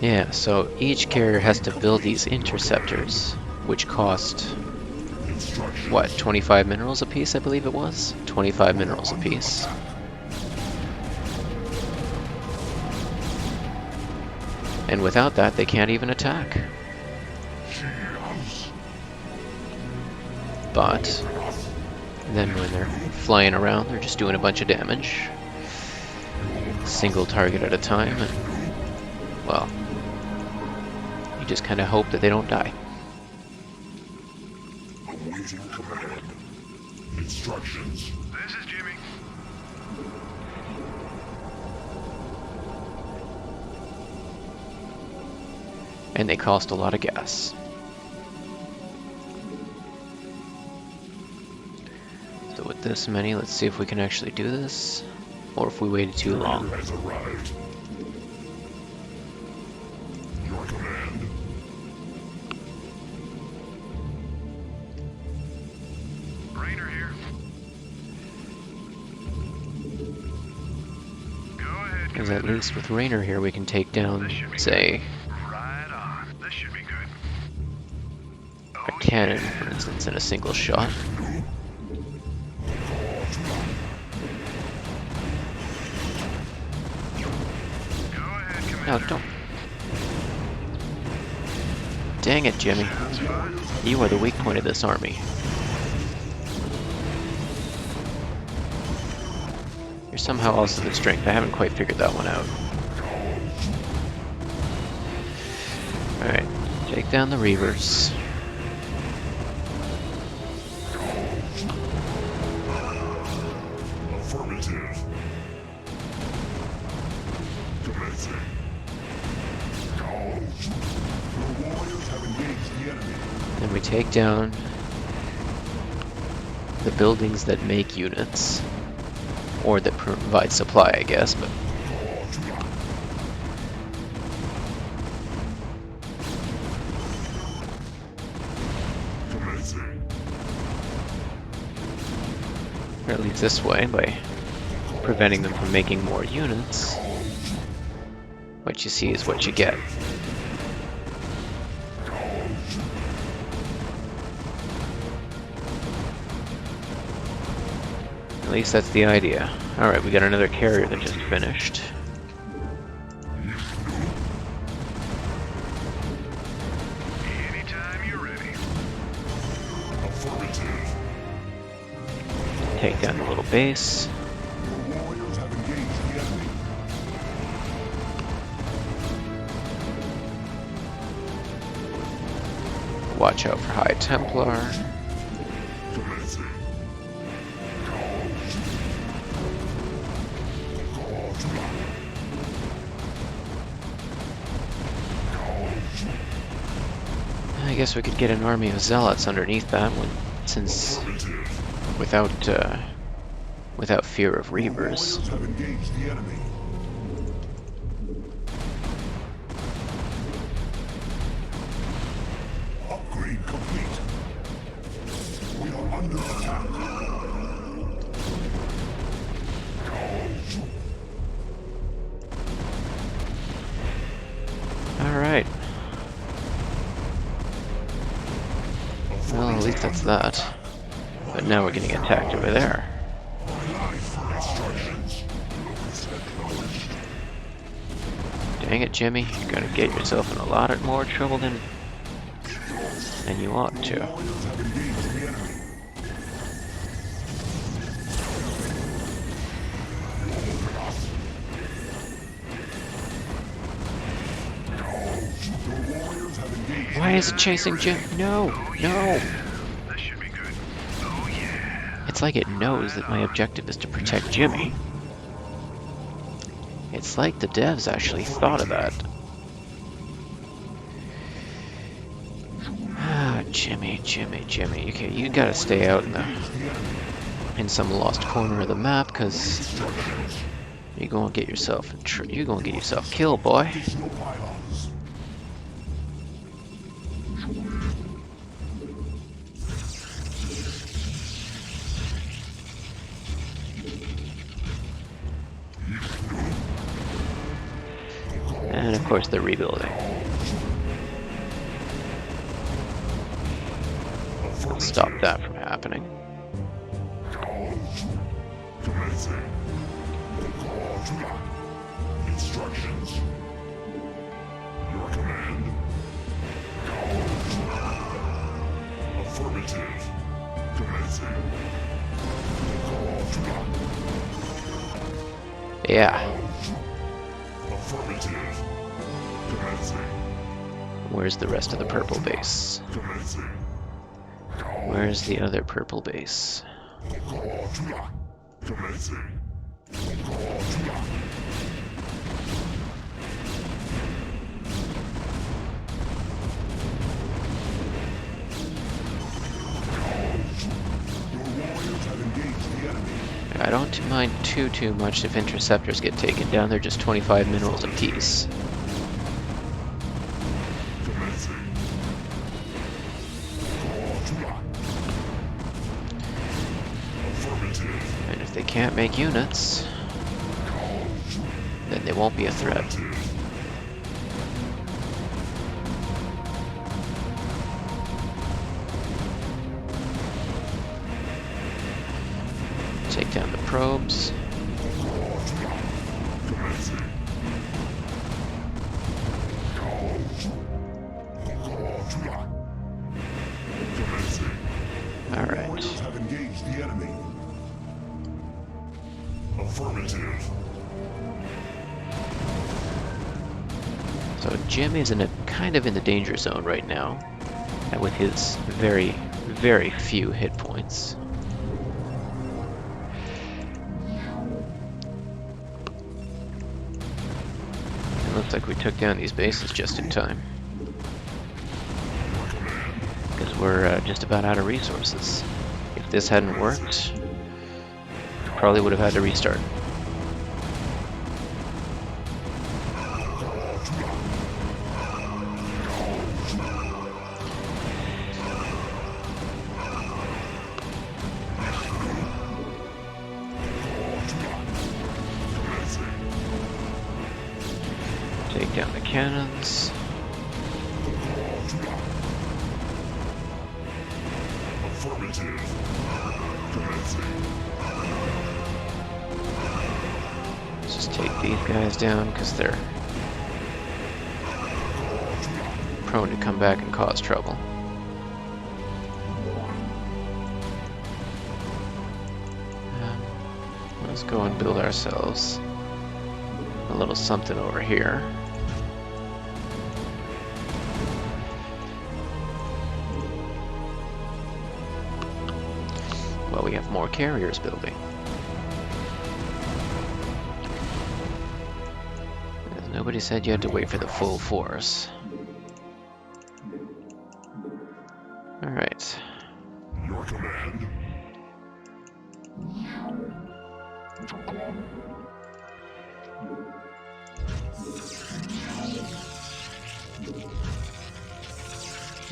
Yeah, so each carrier has to build these interceptors, which cost, Instructions. what, 25 minerals apiece, I believe it was? 25 minerals apiece. And without that, they can't even attack. Cheers. But then when they're flying around, they're just doing a bunch of damage. Single target at a time, and, well, you just kind of hope that they don't die. Awaiting command. Instructions. This is Jimmy. And they cost a lot of gas. So with this many, let's see if we can actually do this, or if we waited too long. Carrier has arrived. Your command. Rainer here. Go ahead, Because at Commander. least with Rainer here, we can take down, This should be say, Right on. This should be good. a cannon, for instance, in a single shot. Go ahead, No, Commander. don't. Dang it, Jimmy. Sounds fun. You are the weak point of this army. You're somehow also the strength. I haven't quite figured that one out. Alright, take down the reavers. Affirmative. Commencing. Call. Your warriors have engaged the enemy. Then we take down the buildings that make units. Or that provide supply, I guess, but Commencing. or at least this way, by preventing them from making more units. What you see is what you get. At least that's the idea. Alright, we got another carrier that just finished. Take down the little base. Your warriors have engaged the enemy. Watch out for High Templar. Commencing. I guess we could get an army of zealots underneath that one, since without fear of reavers. Warriors have engaged the enemy. Upgrade complete. We are under attack. Alright. Well, at least that's that. But now we're getting attacked over there. Dang it, Jimmy. You're gonna get yourself in a lot more trouble than you ought to. Warriors have engaged the enemy. Your warriors have engaged. Why is it chasing Jim? No! No! This should be good. Oh yeah. It's like it knows that my objective is to protect Jimmy. It's like the devs actually thought of that. Ah, Jimmy. Okay, you gotta stay out in some lost corner of the map, cause you're gonna get yourself killed, boy. Additional pylons. And of course they're rebuilding. Stop that from happening. Commencing. Instructions. Your command. Affirmative. Commencing. Yeah. Affirmative. Commencing. Where's the rest of the purple base? Commencing. Where's the other purple base? Commencing. Your warriors have engaged the enemy. I don't mind too much if interceptors get taken down. They're just 25 minerals apiece. Commencing. Affirmative. And if they can't make units, then they won't be a threat. Take down the probes. Commencing. Commencing. Alright. Warriors have engaged the enemy. Affirmative. So Jim is kind of in the danger zone right now, and with his very few hit points. It looks like we took down these bases just in time, because we're just about out of resources. If this hadn't worked, probably would have had to restart. Take down the cannons. Affirmative. Commencing. Let's just take these guys down because they're prone to come back and cause trouble. Let's go and build ourselves a little something over here. Well, we have more carriers building. Nobody said you had to wait for the full force. Alright. Your command.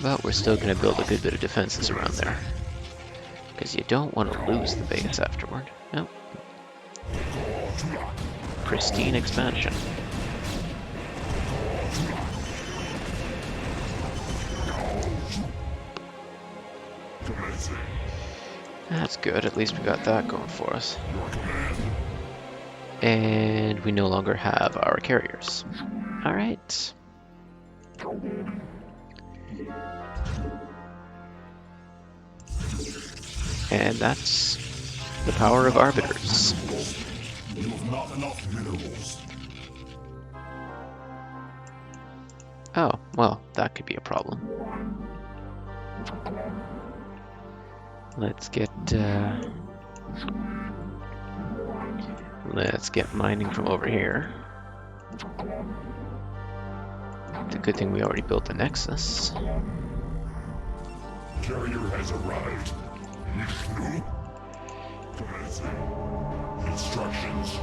But we're still going to build a good bit of defenses around there. Because you don't want to lose the base afterward. Nope. Pristine expansion. That's good, at least we got that going for us. And we no longer have our carriers. Alright. And that's the power of arbiters. You have not enough minerals. Oh, well, that could be a problem. Let's get mining from over here. It's a good thing we already built the Nexus. Carrier has arrived. Vishnu. Commencing. Instructions.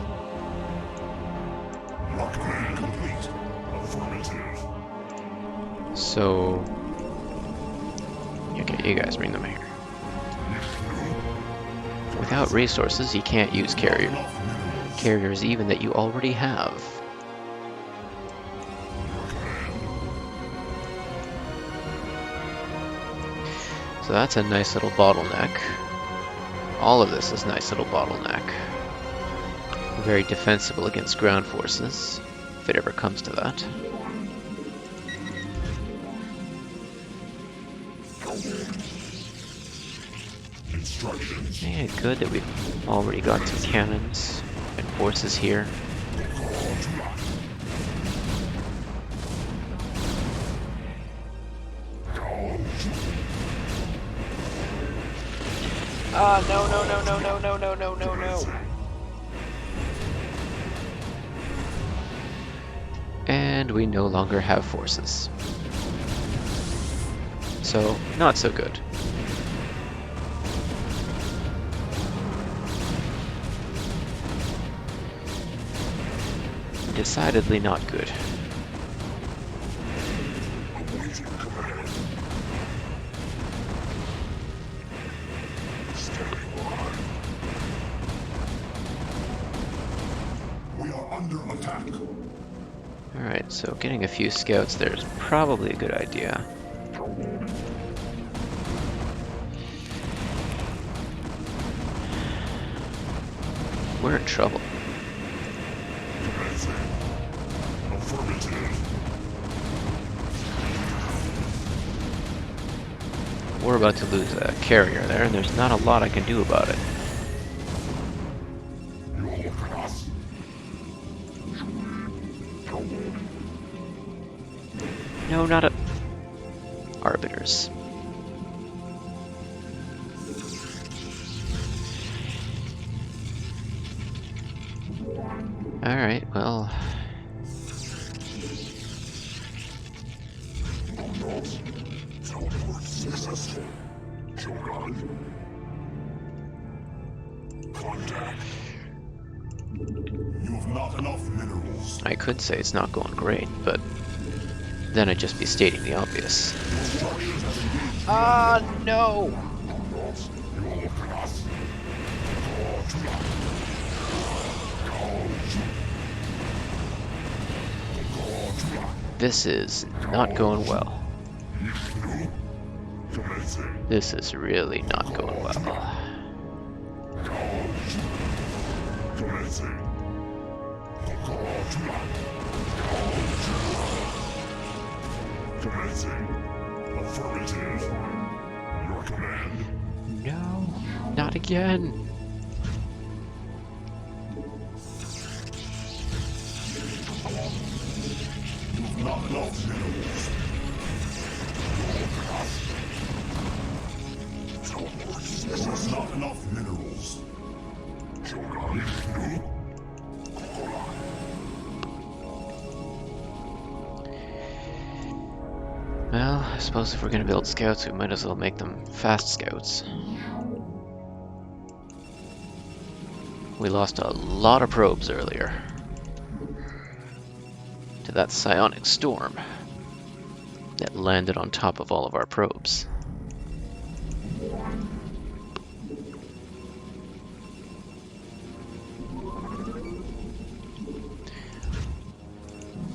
Your command complete. Affirmative. So, okay, you guys bring them here. Without resources, you can't use carriers even that you already have. So that's a nice little bottleneck. All of this is a nice little bottleneck. Very defensible against ground forces, if it ever comes to that. Yeah, good that we've already got some cannons and forces here. No. And we no longer have forces. So, not so good. Decidedly not good. We are under attack. Alright, so getting a few scouts there is probably a good idea. We're in trouble. We're about to lose a carrier there, and there's not a lot I can do about it. No, not a... Arbiters. Alright, well... Successful. Contact. You have not enough minerals. I could say it's not going great, but then I'd just be stating the obvious. No! This is not going well. This is really not going well. Affirmative. Your command. No, not again. Not enough minerals. Well, I suppose if we're gonna build scouts, we might as well make them fast scouts. We lost a lot of probes earlier to that psionic storm that landed on top of all of our probes.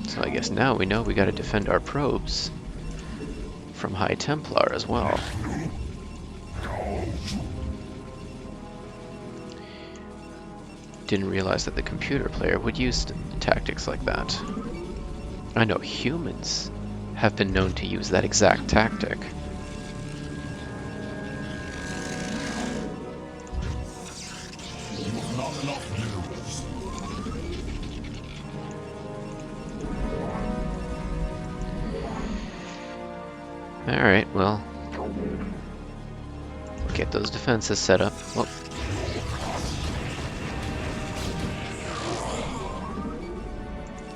So I guess now we know we gotta defend our probes from High Templar as well. Didn't realize that the computer player would use tactics like that. I know humans have been known to use that exact tactic. Not enough minerals. Alright, well, get those defenses set up. Well,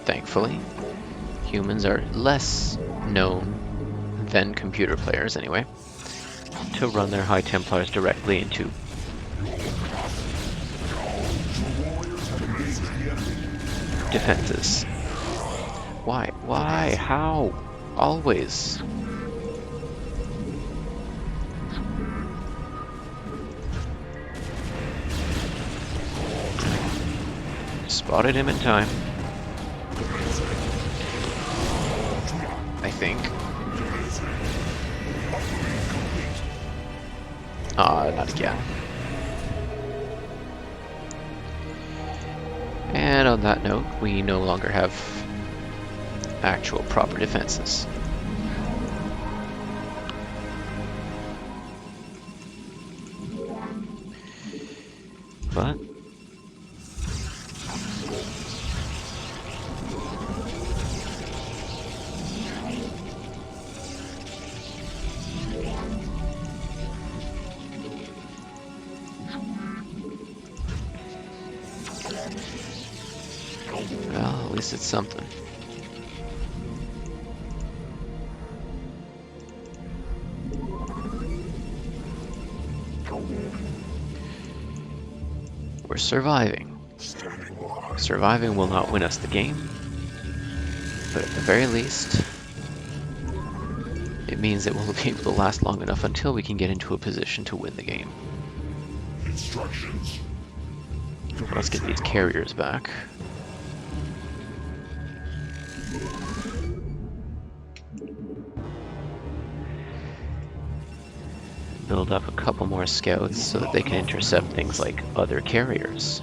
thankfully, humans are less known than computer players, anyway, to run their High Templars directly into defenses. Why? Why? How? Always. Spotted him in time. I think. Not again. And on that note, we no longer have actual proper defenses. But well, at least it's something. We're surviving. Surviving will not win us the game, but at the very least, it means that we'll be able to last long enough until we can get into a position to win the game. Instructions. Let's get these carriers back. Build up a couple more scouts so that they can intercept things like other carriers.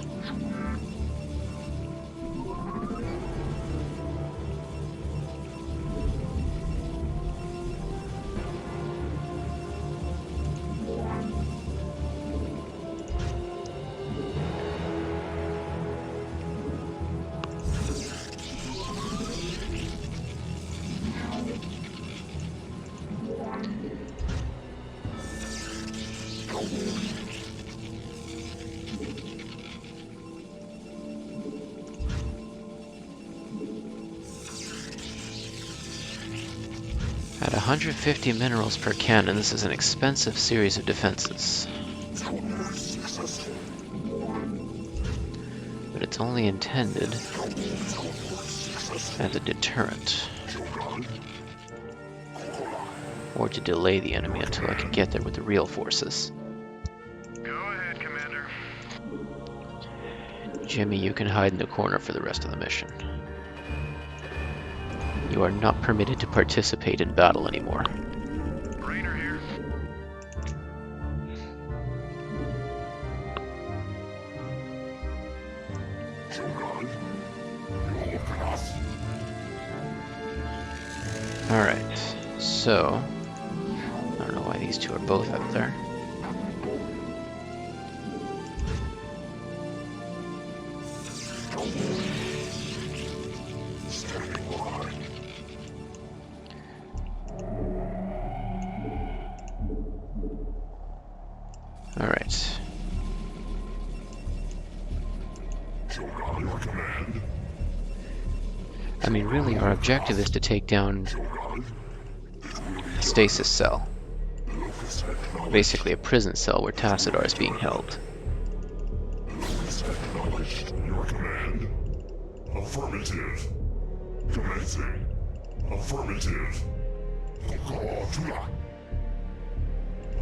At 150 minerals per cannon, this is an expensive series of defenses. But it's only intended as a deterrent. Or to delay the enemy until I can get there with the real forces. Go ahead, Commander. Jimmy, you can hide in the corner for the rest of the mission. You are not permitted to participate in battle anymore. Rainer here. Alright, so I don't know why these two are both out there. Alright, Alright. Your command. I mean, really, our objective is to take down a stasis cell. Basically a prison cell where Tassadar is being held. Acknowledged. Your command. Affirmative. Commencing. Affirmative.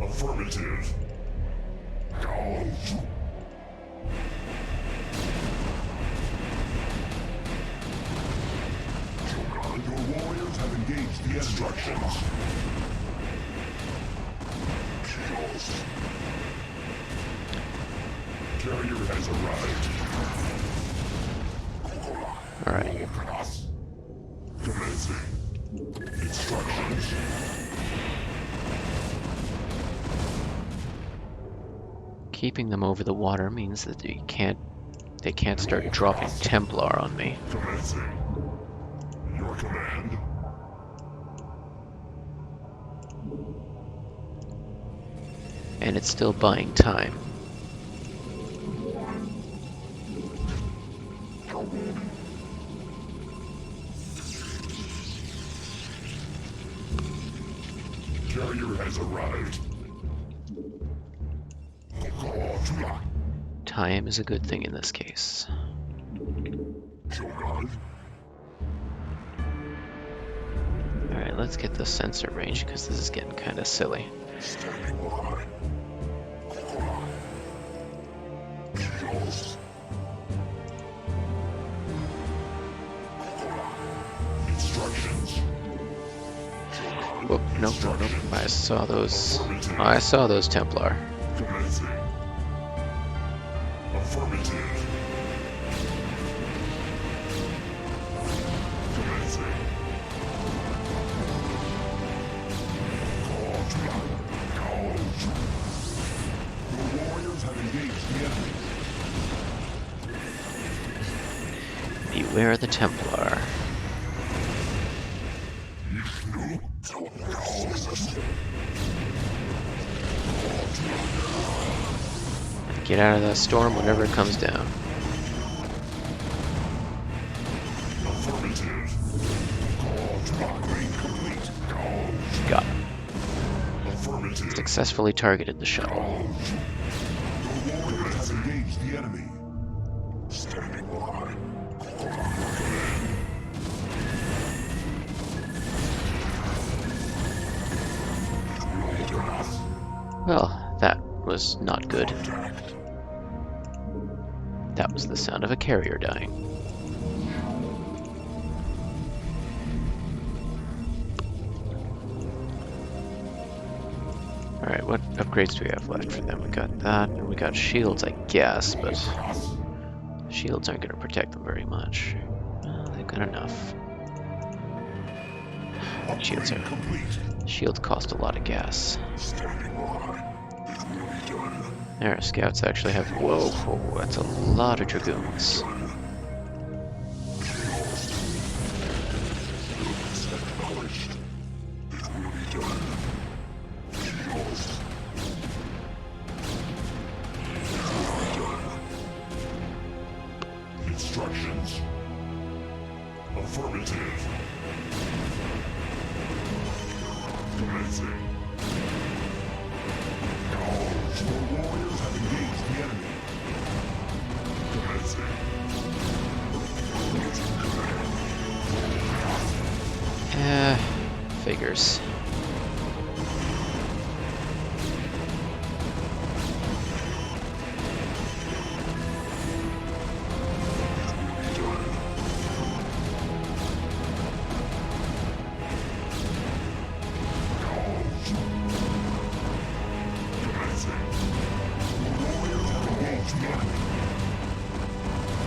Affirmative. Your warriors have engaged the instructions. Carrier has arrived. Alright. Commencing. Instructions. Keeping them over the water means that they can't start dropping Templar on me. Commencing. Your command. And it's still buying time. Carrier has arrived. Time is a good thing in this case. Alright, let's get the sensor range because this is getting kind of silly. Standing by. Instructions. Whoop, nope. I saw those. I saw those Templar. Commencing. Affirmative. Commencing. Your warriors have engaged the enemy. Beware the Templar. Get out of that storm whenever it comes down. Got it. Successfully targeted the shuttle. Your warriors have engaged the enemy. Standing by. Well, that was not good. That was the sound of a carrier dying. Alright, what upgrades do we have left for them? We got that, and we got shields, I guess, but shields aren't going to protect them very much. They've got enough. Shields cost a lot of gas. There, scouts actually have... Whoa, that's a lot of dragoons. Instructions. Affirmative. Commencing. Your warriors have engaged the enemy. Commencing. Figures.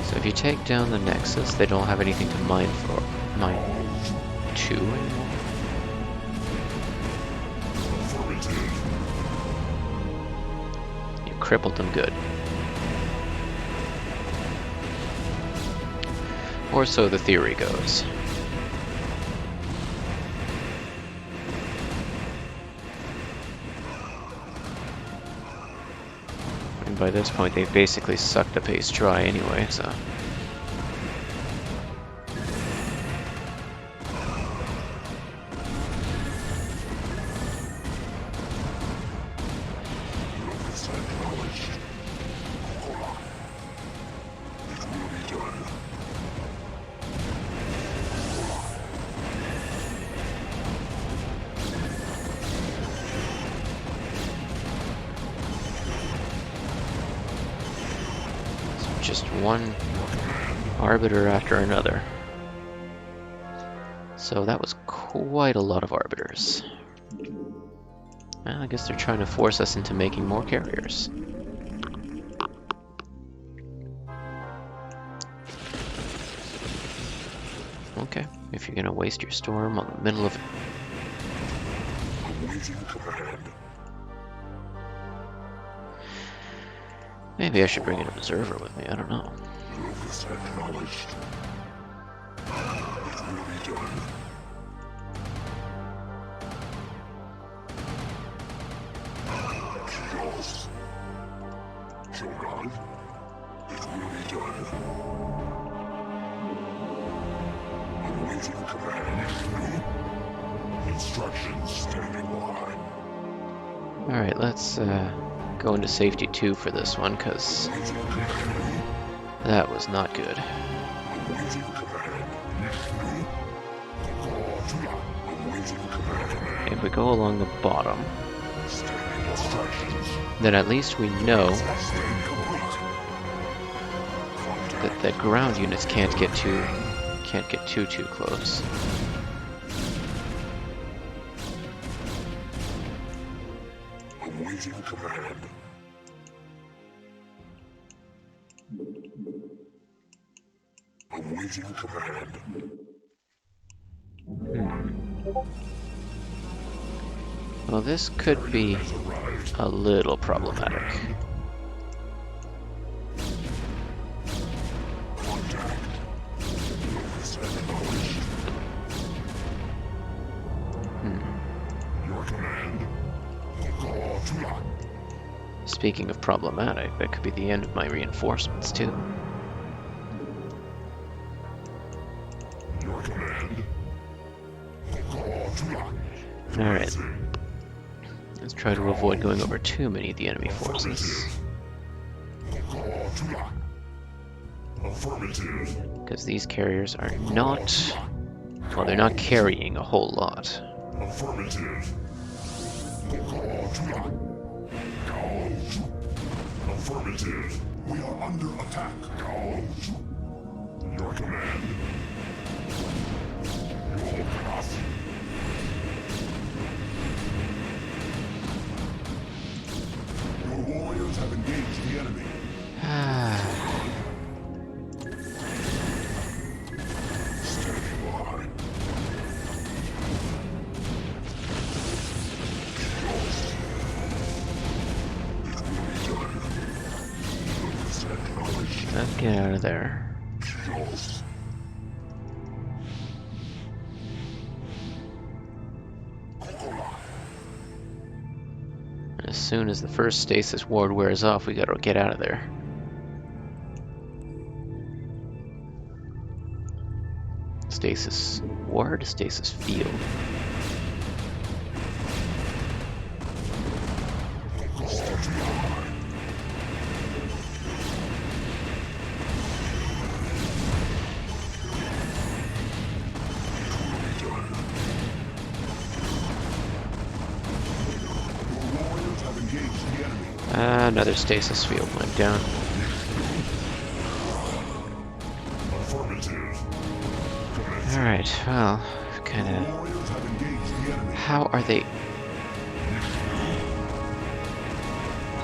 So if you take down the Nexus, they don't have anything to mine for. Mine 2 anymore? You crippled them good. Or so the theory goes. And by this point, they've basically sucked the pace dry anyway, so... Just one arbiter after another. So that was quite a lot of arbiters. Well, I guess they're trying to force us into making more carriers. Okay, if you're gonna waste your storm on the middle of... Maybe I should bring an observer with me, I don't know. Instructions standing by. Alright, let's go into safety 2 for this one, because that was not good. If we go along the bottom, then at least we know that the ground units can't get too close. Awaiting command. Awaiting command. Well, this could be a little problematic. Speaking of problematic, that could be the end of my reinforcements too. Alright. Let's try to avoid going over too many of the enemy forces. Because these carriers are not... well, they're not carrying a whole lot. Affirmative. We are under attack. Your command. Your path. Your warriors have engaged the enemy. Standing by. Let's get out of there. As soon as the first stasis ward wears off, we gotta get out of there. Stasis ward? Stasis field. Another stasis field went down. Alright, well, kinda... how are they...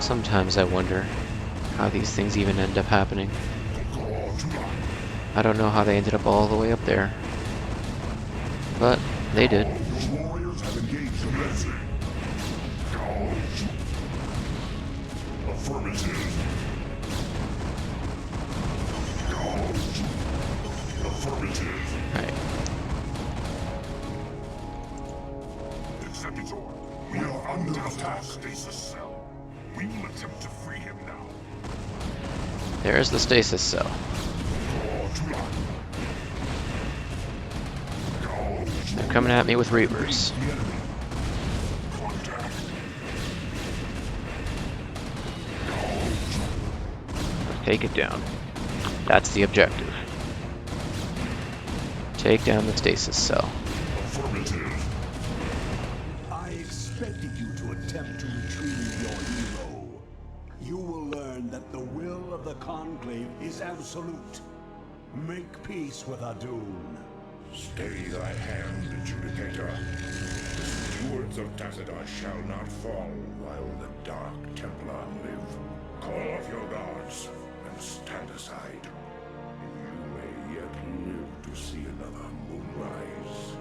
Sometimes I wonder how these things even end up happening. I don't know how they ended up all the way up there. But, they did. Right. Executor, we are under attack. Stasis cell. We will attempt to free him now. There's the stasis cell. They're coming at me with Reavers. Take it down. That's the objective. Take down the stasis cell. I expected you to attempt to retrieve your hero. You will learn that the will of the Conclave is absolute. Make peace with Adun. Stay thy hand, Adjudicator. The stewards of Tassadar shall not fall while the Dark Templar live. Call off your guards and stand aside. You may yet live to see another moonrise.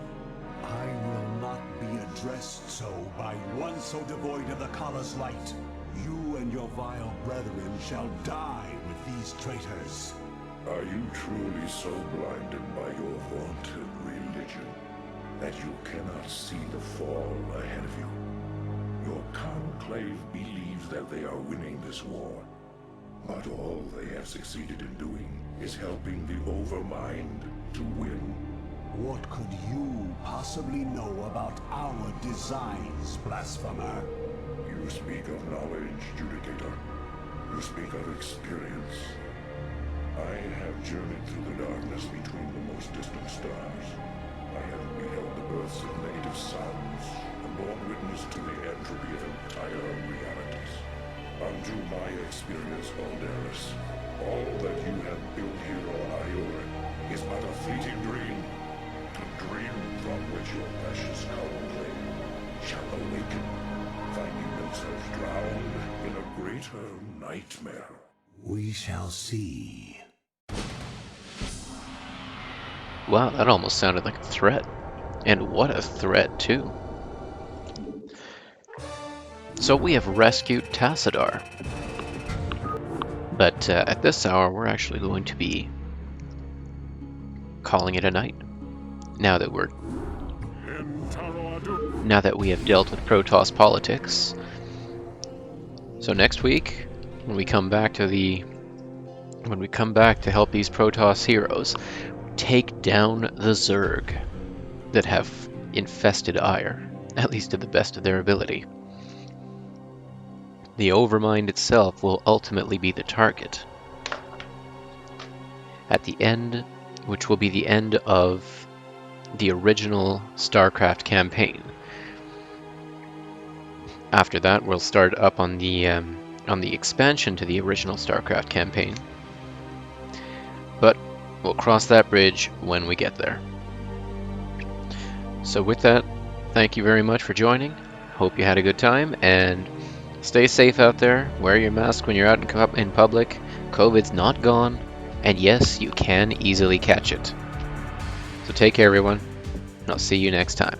I will not be addressed so by one so devoid of the Kala's light. You and your vile brethren shall die with these traitors. Are you truly so blinded by your vaunted religion that you cannot see the fall ahead of you? Your conclave believes that they are winning this war, but all they have succeeded in doing is helping the Overmind to win. What could you possibly know about our designs, blasphemer? You speak of knowledge, Judicator. You speak of experience. I have journeyed through the darkness between the most distant stars. I have beheld the births of negative sounds, and borne witness to the entropy of entire realities. Unto my experience, Alderus, all that you have built here on Ior is but a fleeting dream. A dream from which your precious conclave shall awaken, finding themselves drowned in a greater nightmare. We shall see. Wow, that almost sounded like a threat. And what a threat, too. So we have rescued Tassadar. But at this hour, we're actually going to be calling it a night. Now that we have dealt with Protoss politics. So next week, when we come back to help these Protoss heroes take down the Zerg that have infested Ire, at least to the best of their ability. The Overmind itself will ultimately be the target. At the end, which will be the end of the original Starcraft campaign. After that, we'll start up on the expansion to the original Starcraft campaign. But we'll cross that bridge when we get there. So with that, thank you very much for joining. Hope you had a good time, and stay safe out there. Wear your mask when you're out in public. COVID's not gone, and yes, you can easily catch it. So take care, everyone, and I'll see you next time.